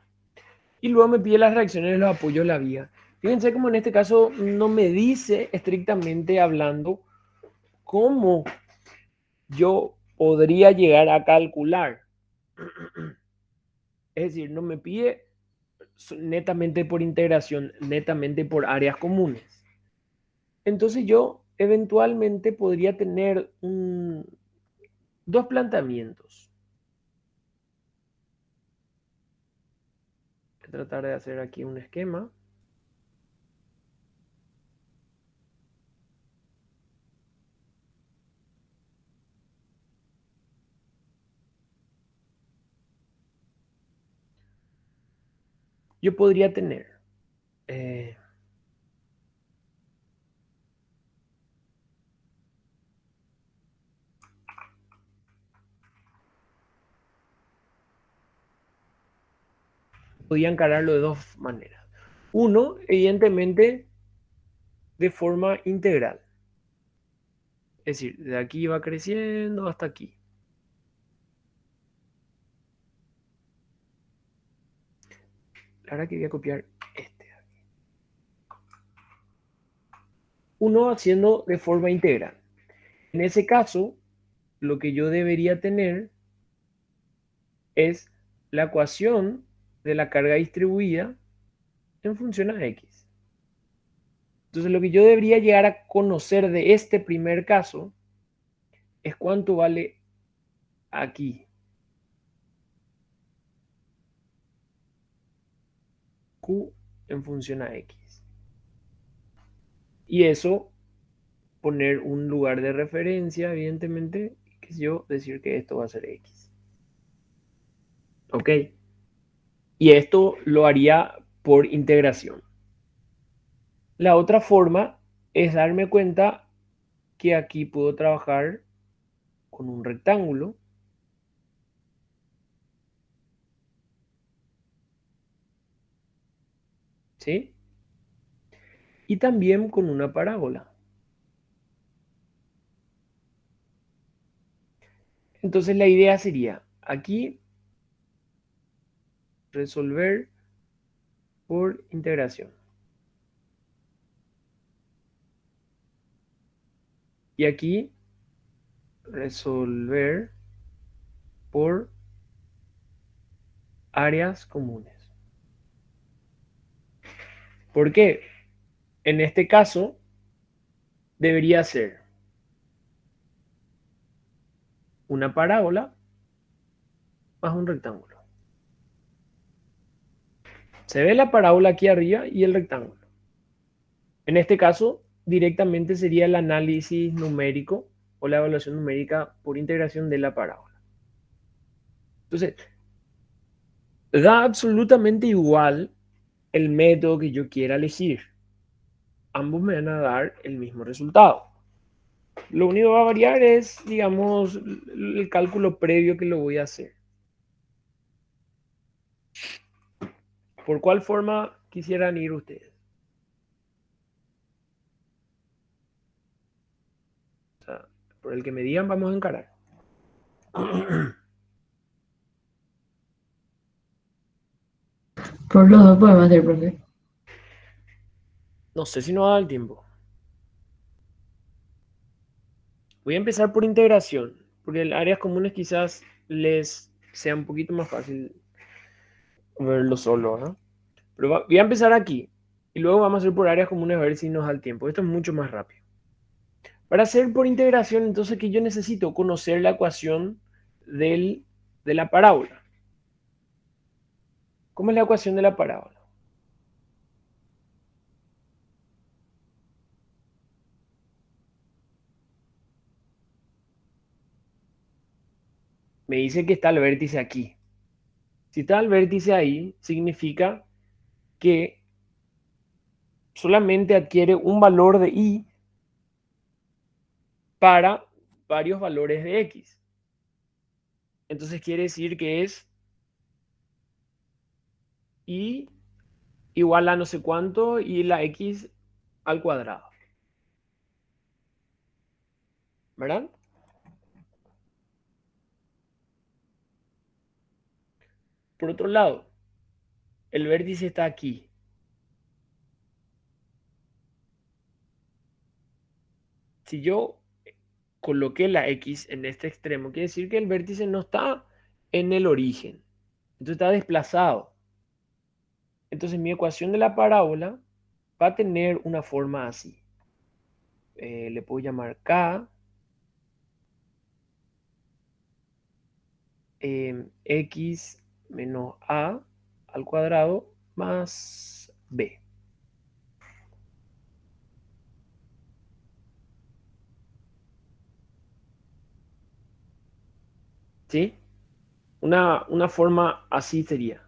Y luego me pide las reacciones de los apoyos de la viga. Fíjense como en este caso no me dice estrictamente hablando cómo yo podría llegar a calcular. Es decir, no me pide netamente por integración, netamente por áreas comunes. Entonces yo eventualmente podría tener dos planteamientos. Voy a tratar de hacer aquí un esquema. Yo podría tener podía encararlo de dos maneras. Uno, evidentemente, de forma integral. Es decir, de aquí va creciendo hasta aquí. Ahora que voy a copiar este. Uno haciendo de forma integral. En ese caso, lo que yo debería tener es la ecuación de la carga distribuida en función a x. Entonces, lo que yo debería llegar a conocer de este primer caso es cuánto vale aquí. Q en función a x. Y eso, poner un lugar de referencia, evidentemente, que es yo decir que esto va a ser x. ¿Ok? Y esto lo haría por integración. La otra forma es darme cuenta que aquí puedo trabajar con un rectángulo. ¿Sí? Y también con una parábola. Entonces la idea sería aquí resolver por integración. Y aquí resolver por áreas comunes. ¿Por qué? En este caso debería ser una parábola más un rectángulo. Se ve la parábola aquí arriba y el rectángulo. En este caso, directamente sería el análisis numérico o la evaluación numérica por integración de la parábola. Entonces, da absolutamente igual el método que yo quiera elegir. Ambos me van a dar el mismo resultado. Lo único que va a variar es, digamos, el cálculo previo que lo voy a hacer. ¿Por cuál forma quisieran ir ustedes? O sea, por el que me digan, vamos a encarar. Por los dos podemos hacer, profe. No sé si nos va a dar el tiempo. Voy a empezar por integración, porque en áreas comunes quizás les sea un poquito más fácil verlo solo, ¿no? Pero voy a empezar aquí y luego vamos a hacer por áreas comunes a ver si nos da el tiempo. Esto es mucho más rápido. Para hacer por integración, entonces, que yo necesito conocer la ecuación de la parábola. ¿Cómo es la ecuación de la parábola? Me dice que está el vértice aquí. Si está el vértice ahí, significa que solamente adquiere un valor de y para varios valores de x. Entonces quiere decir que es y igual a no sé cuánto y la x al cuadrado. ¿Verdad? Por otro lado, el vértice está aquí. Si yo coloqué la x en este extremo, quiere decir que el vértice no está en el origen. Entonces está desplazado. Entonces mi ecuación de la parábola va a tener una forma así. Le puedo llamar k x menos a al cuadrado más b. ¿Sí? Una forma así sería.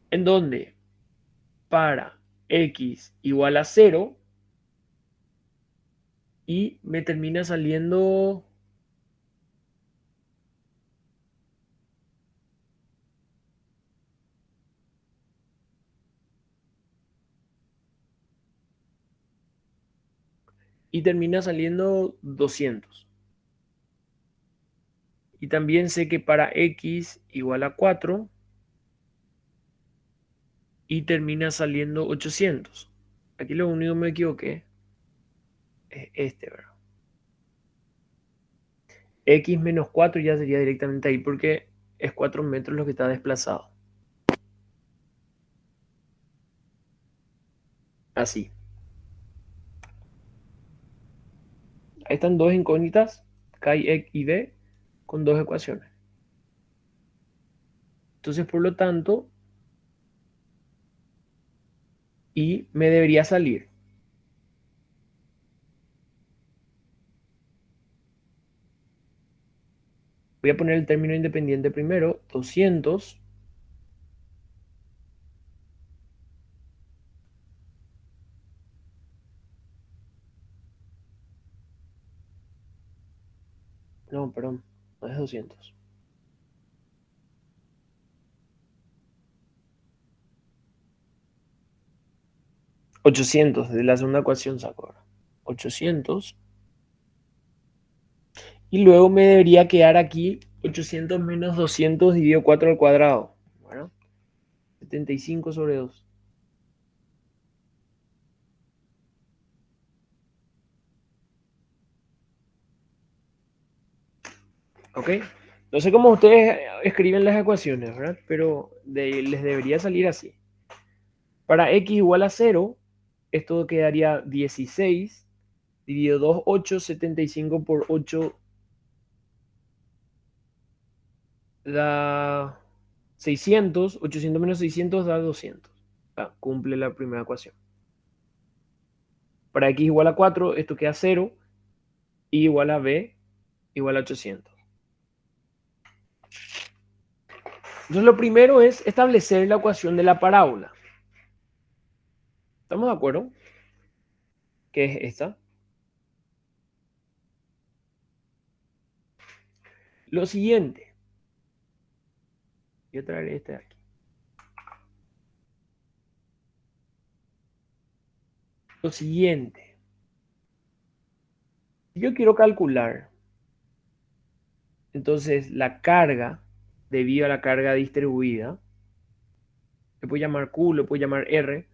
En donde para x igual a 0 y me termina saliendo y termina saliendo 200. Y también sé que para x igual a 4 y termina saliendo 800. Aquí lo único que me equivoqué es este, ¿verdad? X menos 4 ya sería directamente ahí porque es 4 metros lo que está desplazado. Así. Ahí están dos incógnitas, K y B, con dos ecuaciones. Entonces, por lo tanto, y me debería salir. Voy a poner el término independiente primero, 200 no, perdón, no es 200. 800 de la segunda ecuación saco ahora. 800. Y luego me debería quedar aquí 800 menos 200 dividido 4 al cuadrado. Bueno, 75 sobre 2. ¿Ok? No sé cómo ustedes escriben las ecuaciones, ¿verdad? Pero les debería salir así. Para x igual a 0, esto quedaría 16 dividido 2, 8, 75 por 8 da 600, 800 menos 600 da 200. Cumple la primera ecuación. Para x igual a 4, esto queda 0, y igual a b igual a 800. Entonces lo primero es establecer la ecuación de la parábola. ¿Estamos de acuerdo? ¿Qué es esta? Lo siguiente. Voy a traer este de aquí. Lo siguiente. Yo quiero calcular entonces la carga debido a la carga distribuida. Le puedo llamar Q, le puedo llamar R.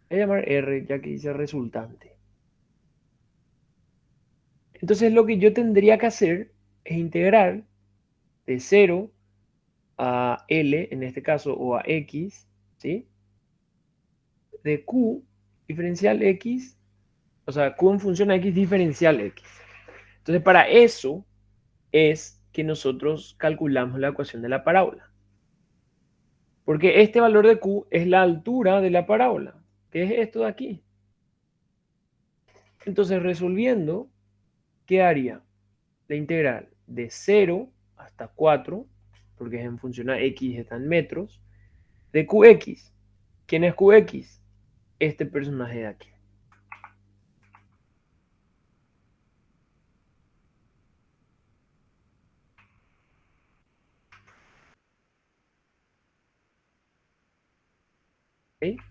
Voy a llamar R ya que dice resultante. Entonces lo que yo tendría que hacer es integrar de 0 a L, en este caso, o a X, ¿sí? De Q diferencial X, o sea, Q en función a X diferencial X. Entonces para eso es que nosotros calculamos la ecuación de la parábola. Porque este valor de Q es la altura de la parábola, que es esto de aquí. Entonces resolviendo, ¿qué haría? La integral de 0 hasta 4, porque es en función a X, está en metros, de QX. ¿Quién es QX? Este personaje de aquí. ¿Ok?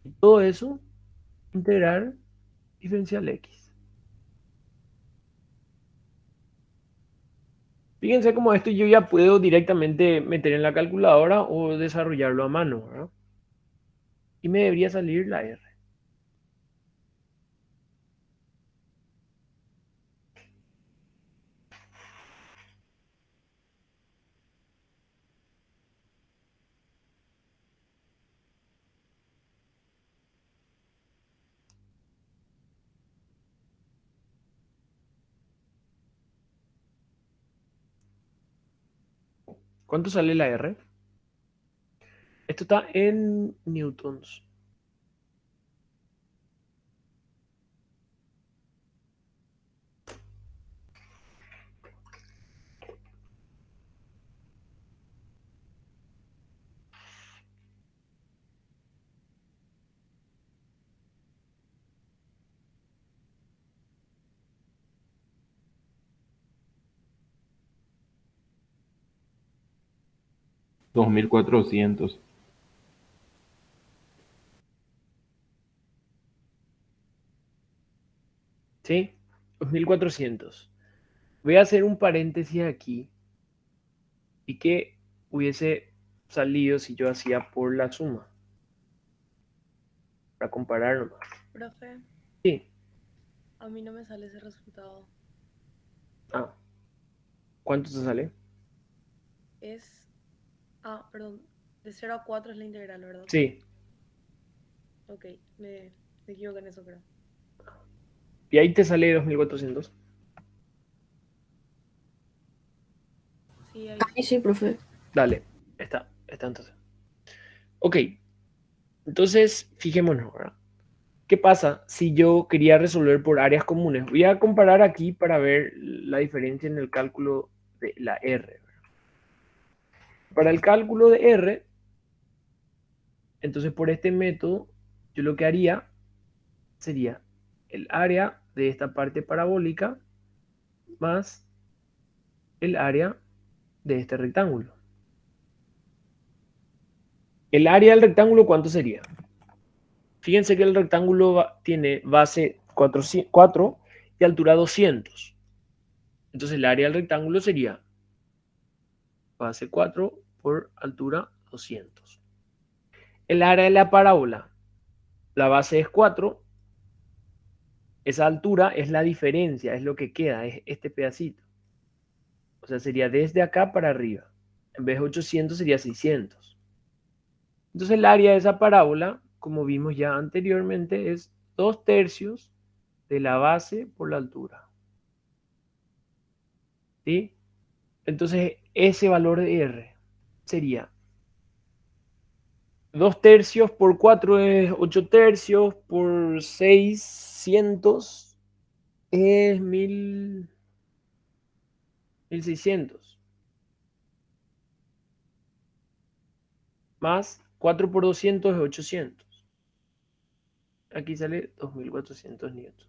Y todo eso, integrar diferencial X. Fíjense cómo esto yo ya puedo directamente meter en la calculadora o desarrollarlo a mano, ¿verdad? Y me debería salir la R. ¿Cuánto sale la R? Esto está en newtons. $2.400. ¿Sí? 2400. Voy a hacer un paréntesis aquí. ¿Y qué hubiese salido si yo hacía por la suma? Para comparar nomás. Profe, Sí. a mí no me sale ese resultado. Ah, ¿cuánto te sale? Es... Ah, perdón. De 0 a 4 es la integral, ¿verdad? Sí. Ok, me equivoqué en eso, creo. Y ahí te sale 2400. Sí, ahí Ahí sí. sí, profe. Dale, está entonces. Ok, entonces fijémonos, ¿verdad? ¿Qué pasa si yo quería resolver por áreas comunes? Voy a comparar aquí para ver la diferencia en el cálculo de la R, ¿verdad? Para el cálculo de R, entonces por este método, yo lo que haría sería el área de esta parte parabólica más el área de este rectángulo. El área del rectángulo, ¿cuánto sería? Fíjense que el rectángulo tiene base 4 y altura 200. Entonces el área del rectángulo sería base 4 por altura 200. El área de la parábola, la base es 4. Esa altura es la diferencia, es lo que queda, es este pedacito. O sea, sería desde acá para arriba. En vez de 800 sería 600. Entonces el área de esa parábola, como vimos ya anteriormente, es 2/3 de la base por la altura. ¿Sí? Entonces ese valor de R sería 2/3 por 4 es 8/3 por 600 es 1600. Más 4 por 200 es 800. Aquí sale 2400 newtons.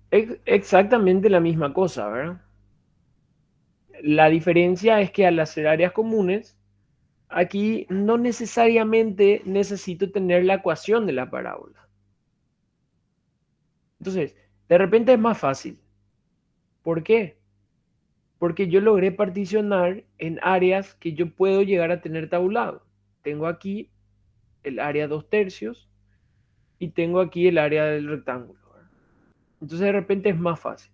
Exactamente la misma cosa, ¿verdad? La diferencia es que al hacer áreas comunes, aquí no necesariamente necesito tener la ecuación de la parábola. Entonces, de repente es más fácil. ¿Por qué? Porque yo logré particionar en áreas que yo puedo llegar a tener tabulado. Tengo aquí el área 2/3 y tengo aquí el área del rectángulo, ¿verdad? Entonces de repente es más fácil.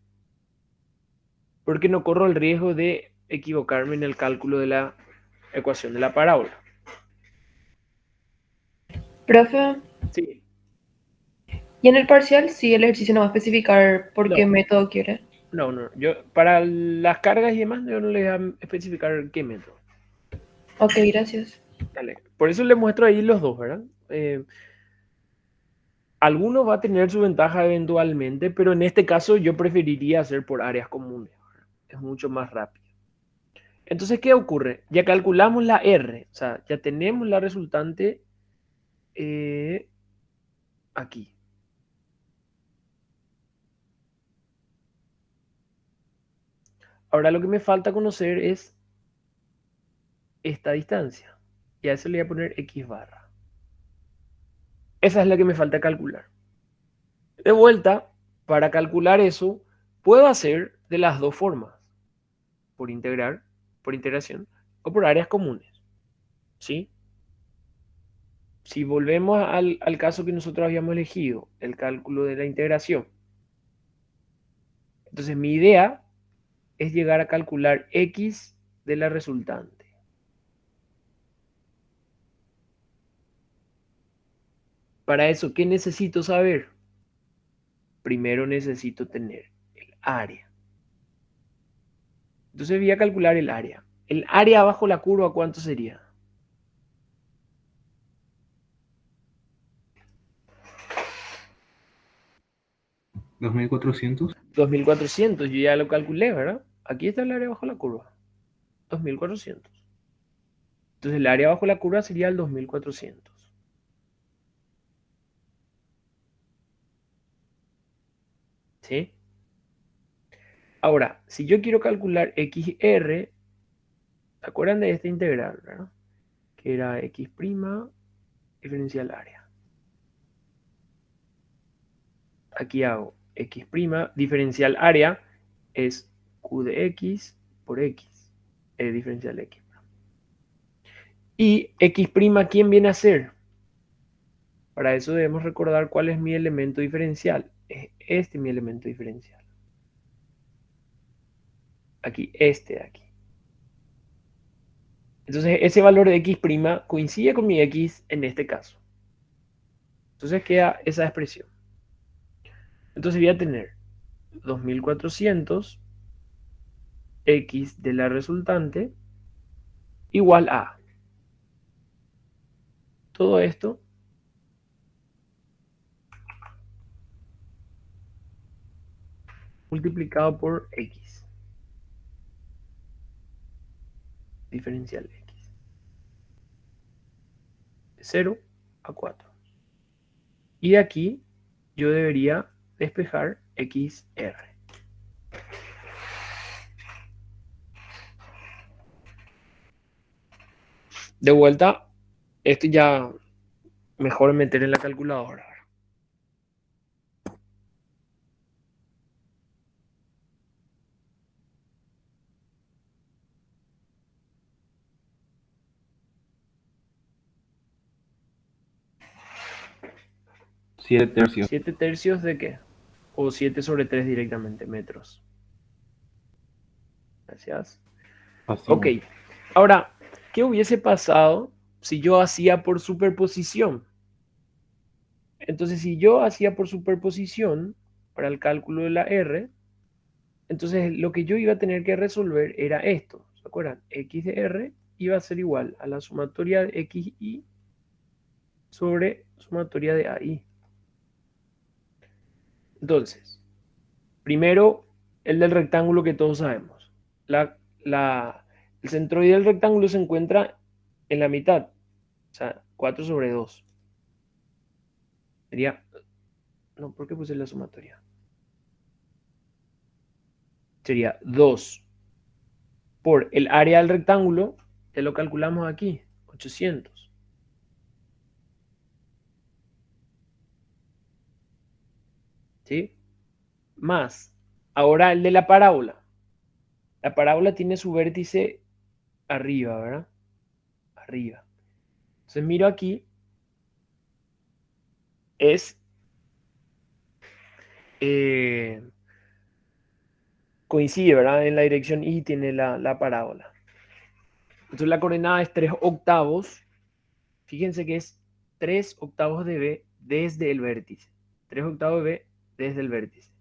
Porque no corro el riesgo de equivocarme en el cálculo de la ecuación de la parábola. Profe, Sí, y en el parcial sí el ejercicio no va a especificar por qué no, método quiere. no. Yo, para las cargas y demás, yo no les voy a especificar qué método. Ok, gracias. Dale. Por eso les muestro ahí los dos, ¿verdad? Alguno va a tener su ventaja eventualmente, pero en este caso yo preferiría hacer por áreas comunes, ¿verdad? Es mucho más rápido. Entonces, ¿qué ocurre? Ya calculamos la R, o sea, ya tenemos la resultante aquí. Ahora lo que me falta conocer es esta distancia. Y a eso le voy a poner X barra. Esa es la que me falta calcular. De vuelta, para calcular eso, puedo hacer de las dos formas. Por integrar, por integración, o por áreas comunes. ¿Sí? Si volvemos al caso que nosotros habíamos elegido, el cálculo de la integración. Entonces mi idea es llegar a calcular X de la resultante. Para eso, ¿qué necesito saber? Primero necesito tener el área. Entonces voy a calcular el área. El área bajo la curva, ¿cuánto sería? 2400. 2400, yo ya lo calculé, ¿verdad? Aquí está el área bajo la curva. 2400. Entonces el área bajo la curva sería el 2400. ¿Sí? Ahora, si yo quiero calcular XR, ¿se acuerdan de esta integral, verdad? Que era X' diferencial área. Aquí hago X' diferencial área es Q de X por X, diferencial X. Y X', ¿quién viene a ser? Para eso debemos recordar cuál es mi elemento diferencial. Es este mi elemento diferencial. Aquí, este de aquí. Entonces, ese valor de X' coincide con mi X en este caso. Entonces queda esa expresión. Entonces voy a tener 2400 X de la resultante igual a todo esto multiplicado por X. Diferencial X. De 0 a 4. Y de aquí yo debería despejar XR. De vuelta, esto ya mejor meter en la calculadora. Siete tercios. 7 tercios de qué? O 7/3 directamente, metros. Gracias. Así. Ok. Ahora, ¿qué hubiese pasado si yo hacía por superposición? Entonces, si yo hacía por superposición para el cálculo de la R, entonces lo que yo iba a tener que resolver era esto. ¿Se acuerdan? X de R iba a ser igual a la sumatoria de XY sobre sumatoria de AI. Entonces, primero, el del rectángulo que todos sabemos. El centroide del rectángulo se encuentra en la mitad, o sea, 4/2. Sería, no, ¿por qué puse la sumatoria? Sería 2 por el área del rectángulo, que lo calculamos aquí, 800. ¿Sí? Más, ahora el de la parábola. La parábola tiene su vértice arriba, ¿verdad? Arriba. Entonces miro aquí, es coincide, ¿verdad? En la dirección Y tiene la parábola. Entonces la coordenada es 3 octavos. Fíjense que es 3 octavos de B desde el vértice. 3 octavos de B desde el vértice.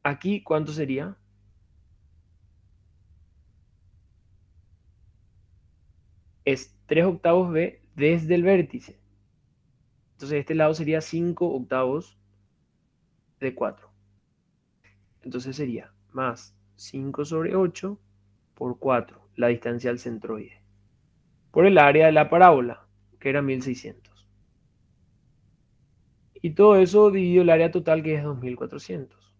Aquí, ¿cuánto sería? Es 3 octavos B desde el vértice. Entonces este lado sería 5 octavos de 4. Entonces sería más 5 sobre 8 por 4, la distancia al centroide, por el área de la parábola, que era 1600. Y todo eso dividido el área total, que es 2400.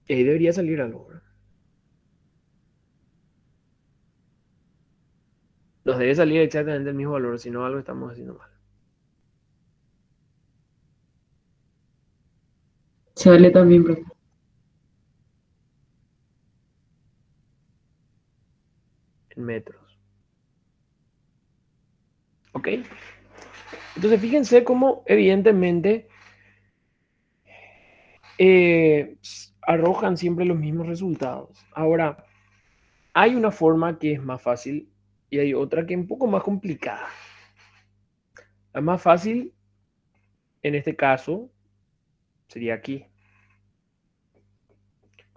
Y ahí debería salir algo, ¿verdad? Nos debe salir exactamente el mismo valor, si no algo estamos haciendo mal. Sale también, profe. En metros. ¿Ok? Entonces fíjense cómo evidentemente arrojan siempre los mismos resultados. Ahora, hay una forma que es más fácil y hay otra que es un poco más complicada. La más fácil, en este caso, sería aquí.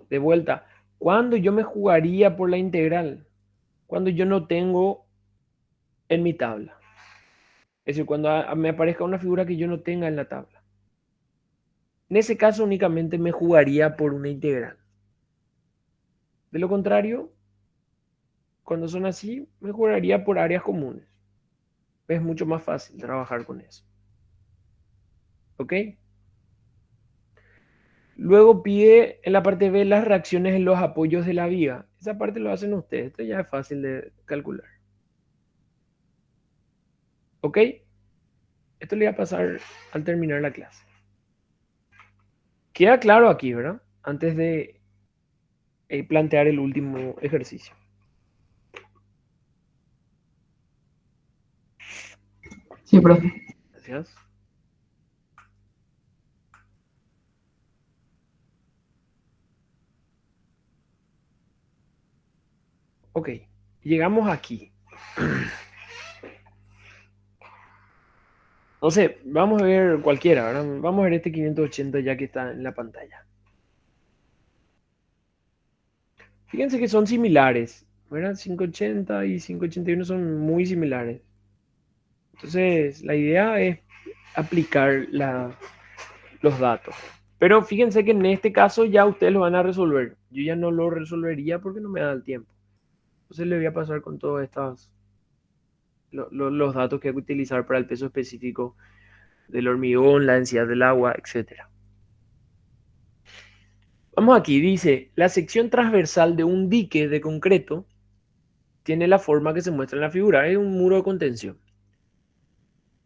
De vuelta, ¿cuándo yo me jugaría por la integral? Cuando yo no tengo en mi tabla. Es decir, cuando me aparezca una figura que yo no tenga en la tabla. En ese caso únicamente me jugaría por una integral. De lo contrario, cuando son así, me jugaría por áreas comunes. Es mucho más fácil trabajar con eso. ¿Ok? Luego pide en la parte B las reacciones en los apoyos de la viga. Esa parte lo hacen ustedes. Esto ya es fácil de calcular. ¿Ok? Esto le voy a pasar al terminar la clase. Queda claro aquí, ¿verdad? Antes de plantear el último ejercicio. Sí, profe. Gracias. Ok, llegamos aquí. No sé, vamos a ver cualquiera, ¿verdad? Vamos a ver este 580 ya que está en la pantalla. Fíjense que son similares, ¿verdad? 580 y 581 son muy similares. Entonces, la idea es aplicar los datos. Pero fíjense que en este caso ya ustedes lo van a resolver. Yo ya no lo resolvería porque no me da el tiempo. Entonces le voy a pasar con todos estos los datos que hay que utilizar para el peso específico del hormigón, la densidad del agua, etc. Vamos aquí, dice, la sección transversal de un dique de concreto tiene la forma que se muestra en la figura, es un muro de contención.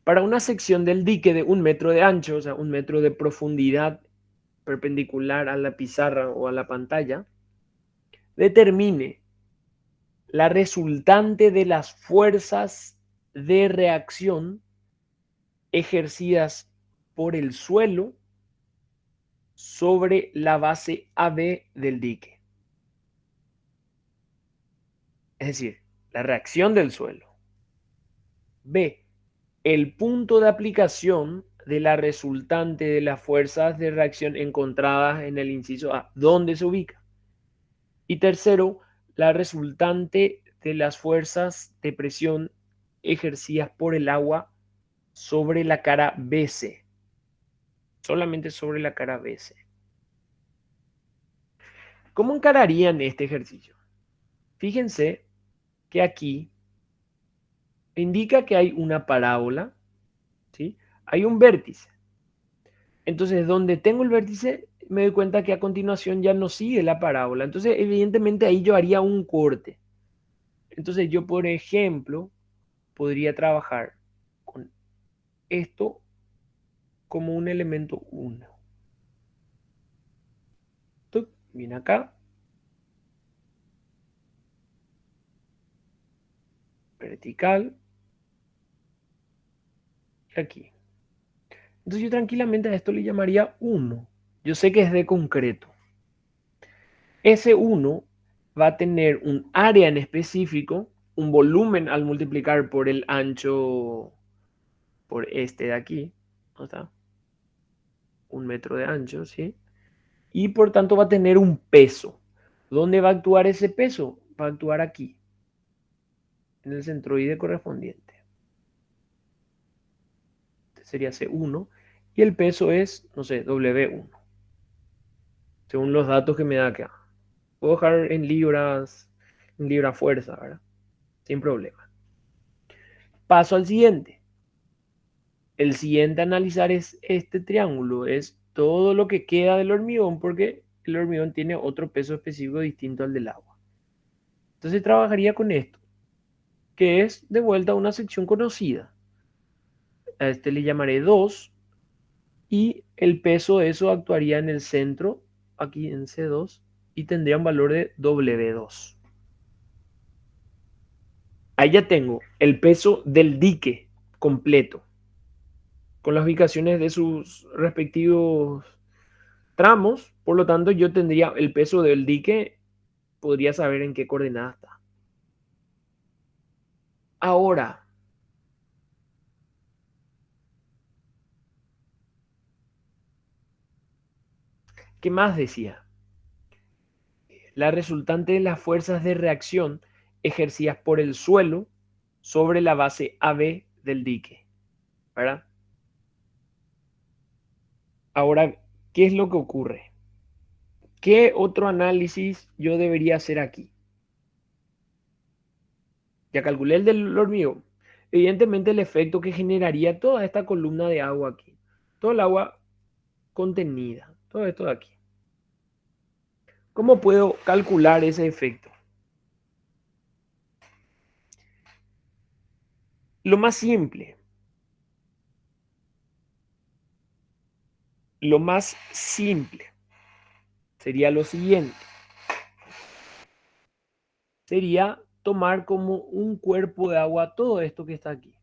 Para una sección del dique de 1 metro de ancho, o sea, 1 metro de profundidad perpendicular a la pizarra o a la pantalla, determine la resultante de las fuerzas de reacción ejercidas por el suelo sobre la base AB del dique. Es decir, la reacción del suelo. B, el punto de aplicación de la resultante de las fuerzas de reacción encontradas en el inciso A, ¿dónde se ubica? Y tercero, la resultante de las fuerzas de presión ejercidas por el agua sobre la cara BC. Solamente sobre la cara BC. ¿Cómo encararían este ejercicio? Fíjense que aquí indica que hay una parábola, ¿sí? Hay un vértice. Entonces, donde tengo el vértice, me doy cuenta que a continuación ya no sigue la parábola. Entonces, evidentemente ahí yo haría un corte. Entonces yo, por ejemplo, podría trabajar con esto como un elemento 1. Viene acá. Vertical. Y aquí. Entonces yo tranquilamente a esto le llamaría 1. Yo sé que es de concreto. Ese 1 va a tener un área en específico, un volumen al multiplicar por el ancho, por este de aquí. ¿Dónde está? 1 metro de ancho, ¿sí? Y por tanto va a tener un peso. ¿Dónde va a actuar ese peso? Va a actuar aquí, en el centroide correspondiente. Este sería C1 y el peso es, no sé, W1, según los datos que me da acá. Puedo dejar en libra fuerza, ¿verdad? Sin problema. Paso al siguiente. El siguiente a analizar es este triángulo, es todo lo que queda del hormigón, porque el hormigón tiene otro peso específico distinto al del agua. Entonces trabajaría con esto, que es de vuelta una sección conocida. A este le llamaré 2 y el peso de eso actuaría en el centro, aquí en C2, y tendría un valor de W2. Ahí ya tengo el peso del dique completo, con las ubicaciones de sus respectivos tramos. Por lo tanto, yo tendría el peso del dique, podría saber en qué coordenada está. Ahora, ¿qué más decía? La resultante de las fuerzas de reacción ejercidas por el suelo sobre la base AB del dique, ¿verdad? Ahora, ¿qué es lo que ocurre? ¿Qué otro análisis yo debería hacer aquí? Ya calculé el del hormigón. Evidentemente el efecto que generaría toda esta columna de agua aquí. Todo el agua contenida. Todo esto de aquí. ¿Cómo puedo calcular ese efecto? Lo más simple. Lo más simple sería lo siguiente. Sería tomar como un cuerpo de agua todo esto que está aquí.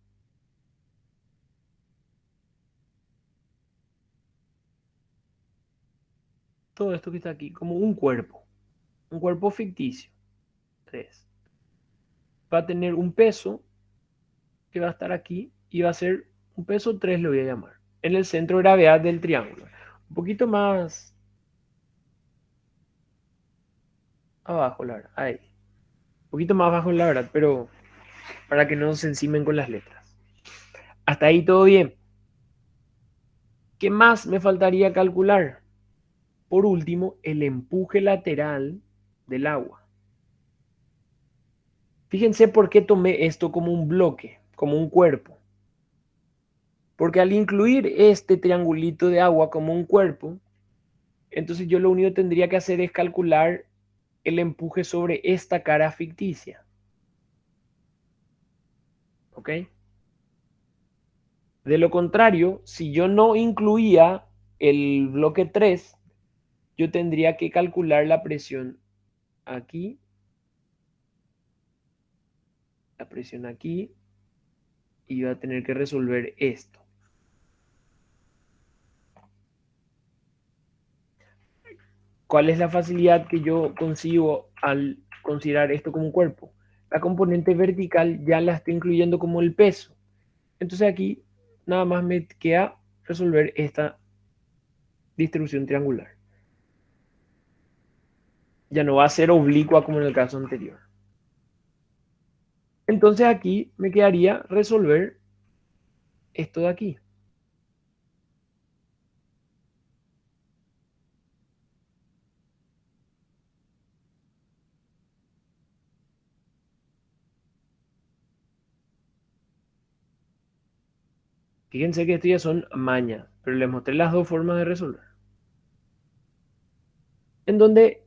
Todo esto que está aquí, como un cuerpo ficticio. 3. Va a tener un peso que va a estar aquí y va a ser un peso 3, lo voy a llamar, en el centro de gravedad del triángulo. Un poquito más abajo, la verdad. Ahí. Un poquito más abajo, la verdad, pero para que no se encimen con las letras. Hasta ahí todo bien. ¿Qué más me faltaría calcular? Por último, el empuje lateral del agua. Fíjense por qué tomé esto como un bloque, como un cuerpo. Porque al incluir este triangulito de agua como un cuerpo, entonces yo lo único que tendría que hacer es calcular el empuje sobre esta cara ficticia. ¿Ok? De lo contrario, si yo no incluía el bloque 3, yo tendría que calcular la presión aquí, la presión aquí, y iba a tener que resolver esto. ¿Cuál es la facilidad que yo consigo al considerar esto como un cuerpo? La componente vertical ya la estoy incluyendo como el peso. Entonces aquí nada más me queda resolver esta distribución triangular. Ya no va a ser oblicua como en el caso anterior. Entonces aquí me quedaría resolver esto de aquí. Fíjense que esto ya son mañas, pero les mostré las dos formas de resolver. En donde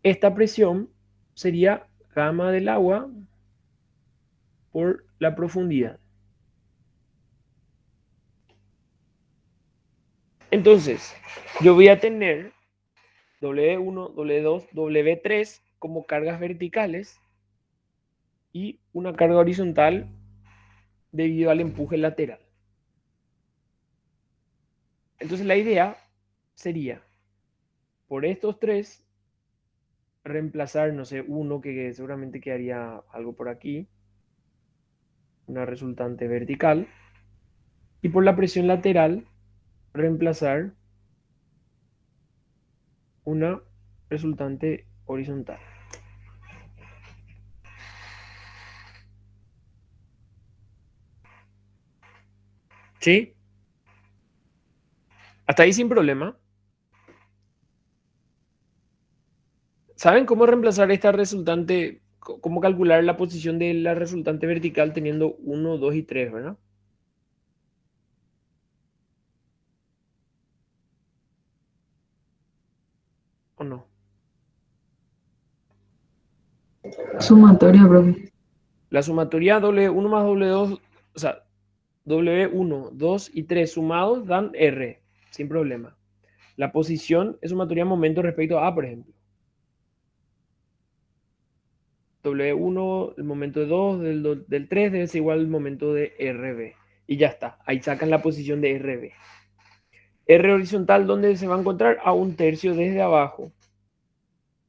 esta presión sería gamma del agua por la profundidad. Entonces, yo voy a tener W1, W2, W3 como cargas verticales y una carga horizontal debido al empuje lateral. Entonces la idea sería, por estos tres, reemplazar, no sé, uno que seguramente quedaría algo por aquí, una resultante vertical, y por la presión lateral, reemplazar una resultante horizontal. ¿Sí? Hasta ahí sin problema. ¿Saben cómo reemplazar esta resultante? ¿Cómo calcular la posición de la resultante vertical teniendo 1, 2 y 3, verdad? ¿O no? Sumatoria, profe. La sumatoria W1 más W2, o sea, W1, 2 y 3 sumados dan R, sin problema. La posición es sumatoria de momento respecto a A, por ejemplo. W1, el momento de 2 del 3 debe ser igual al momento de RB. Y ya está. Ahí sacan la posición de RB. R horizontal, ¿dónde se va a encontrar? A 1/3 desde abajo.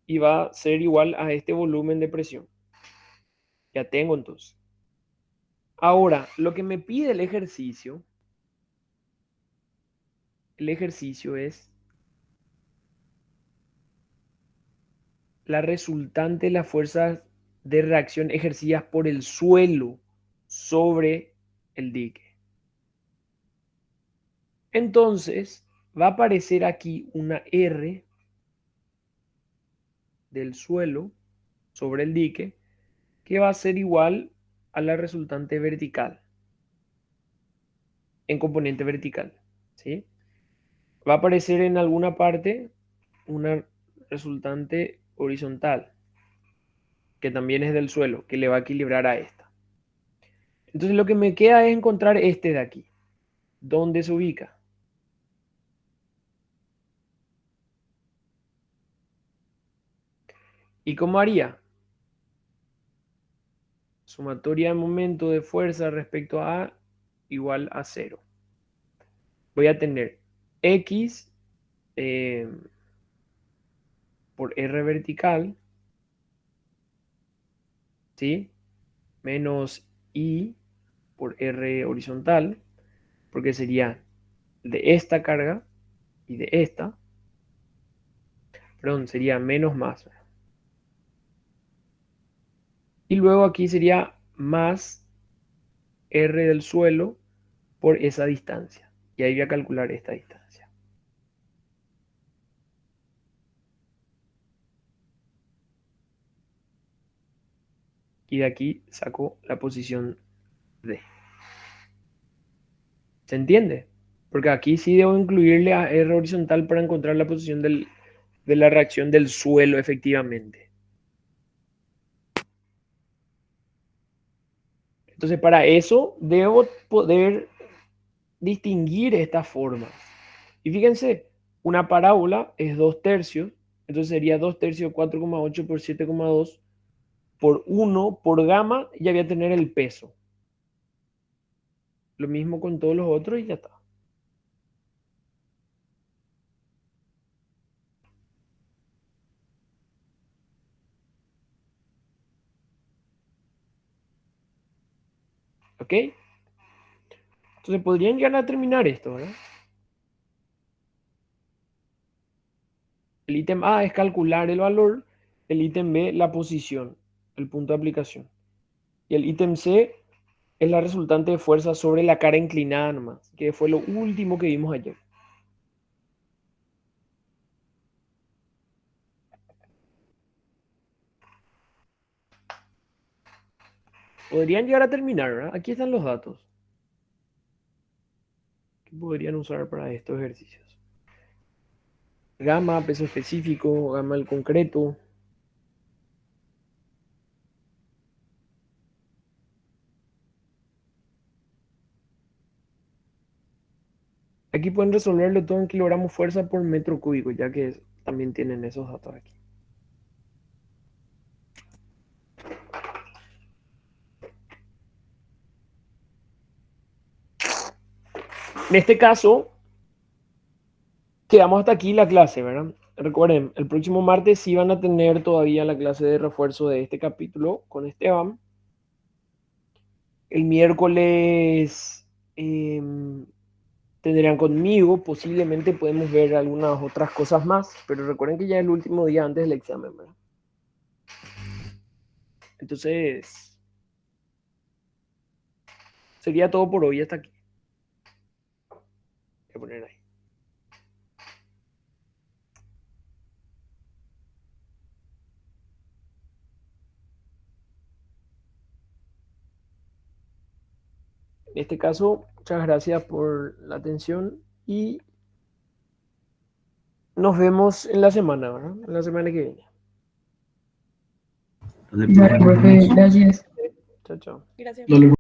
Y va a ser igual a este volumen de presión. Ya tengo entonces. Ahora, lo que me pide el ejercicio es la resultante de las fuerzas de reacción ejercidas por el suelo sobre el dique. Entonces, va a aparecer aquí una R del suelo sobre el dique que va a ser igual a la resultante vertical en componente vertical, ¿sí? Va a aparecer en alguna parte una resultante horizontal que también es del suelo, que le va a equilibrar a esta. Entonces lo que me queda es encontrar este de aquí. ¿Dónde se ubica? ¿Y cómo haría? Sumatoria de momento de fuerza respecto a A igual a 0. Voy a tener X por R vertical, ¿sí? Menos I por R horizontal, porque sería de esta carga y de esta. Perdón, sería menos más. Y luego aquí sería más R del suelo por esa distancia. Y ahí voy a calcular esta distancia. Y de aquí saco la posición D. ¿Se entiende? Porque aquí sí debo incluirle a R horizontal para encontrar la posición de la reacción del suelo efectivamente. Entonces, para eso debo poder distinguir estas formas. Y fíjense, una parábola es 2/3, entonces sería 2/3, 4,8 por 7,2 por 1 por gamma, y ya voy a tener el peso. Lo mismo con todos los otros y ya está. ¿Ok? Entonces podrían llegar a terminar esto, ¿verdad? El ítem A es calcular el valor, el ítem B la posición, el punto de aplicación. Y el ítem C es la resultante de fuerza sobre la cara inclinada nomás, que fue lo último que vimos ayer. Podrían llegar a terminar, ¿verdad? Aquí están los datos que podrían usar para estos ejercicios. Gamma, peso específico, gamma el concreto. Aquí pueden resolverlo todo en kilogramos fuerza por metro cúbico, ya que también tienen esos datos aquí. En este caso, quedamos hasta aquí la clase, ¿verdad? Recuerden, el próximo martes sí van a tener todavía la clase de refuerzo de este capítulo con Esteban. El miércoles tendrán conmigo, posiblemente podemos ver algunas otras cosas más, pero recuerden que ya es el último día antes del examen, ¿verdad? Entonces, sería todo por hoy hasta aquí. Voy a poner ahí. En este caso, muchas gracias por la atención y nos vemos en la semana, ¿verdad? En la semana que viene. Dale, profe, gracias. Chao, chao. Gracias. Dale,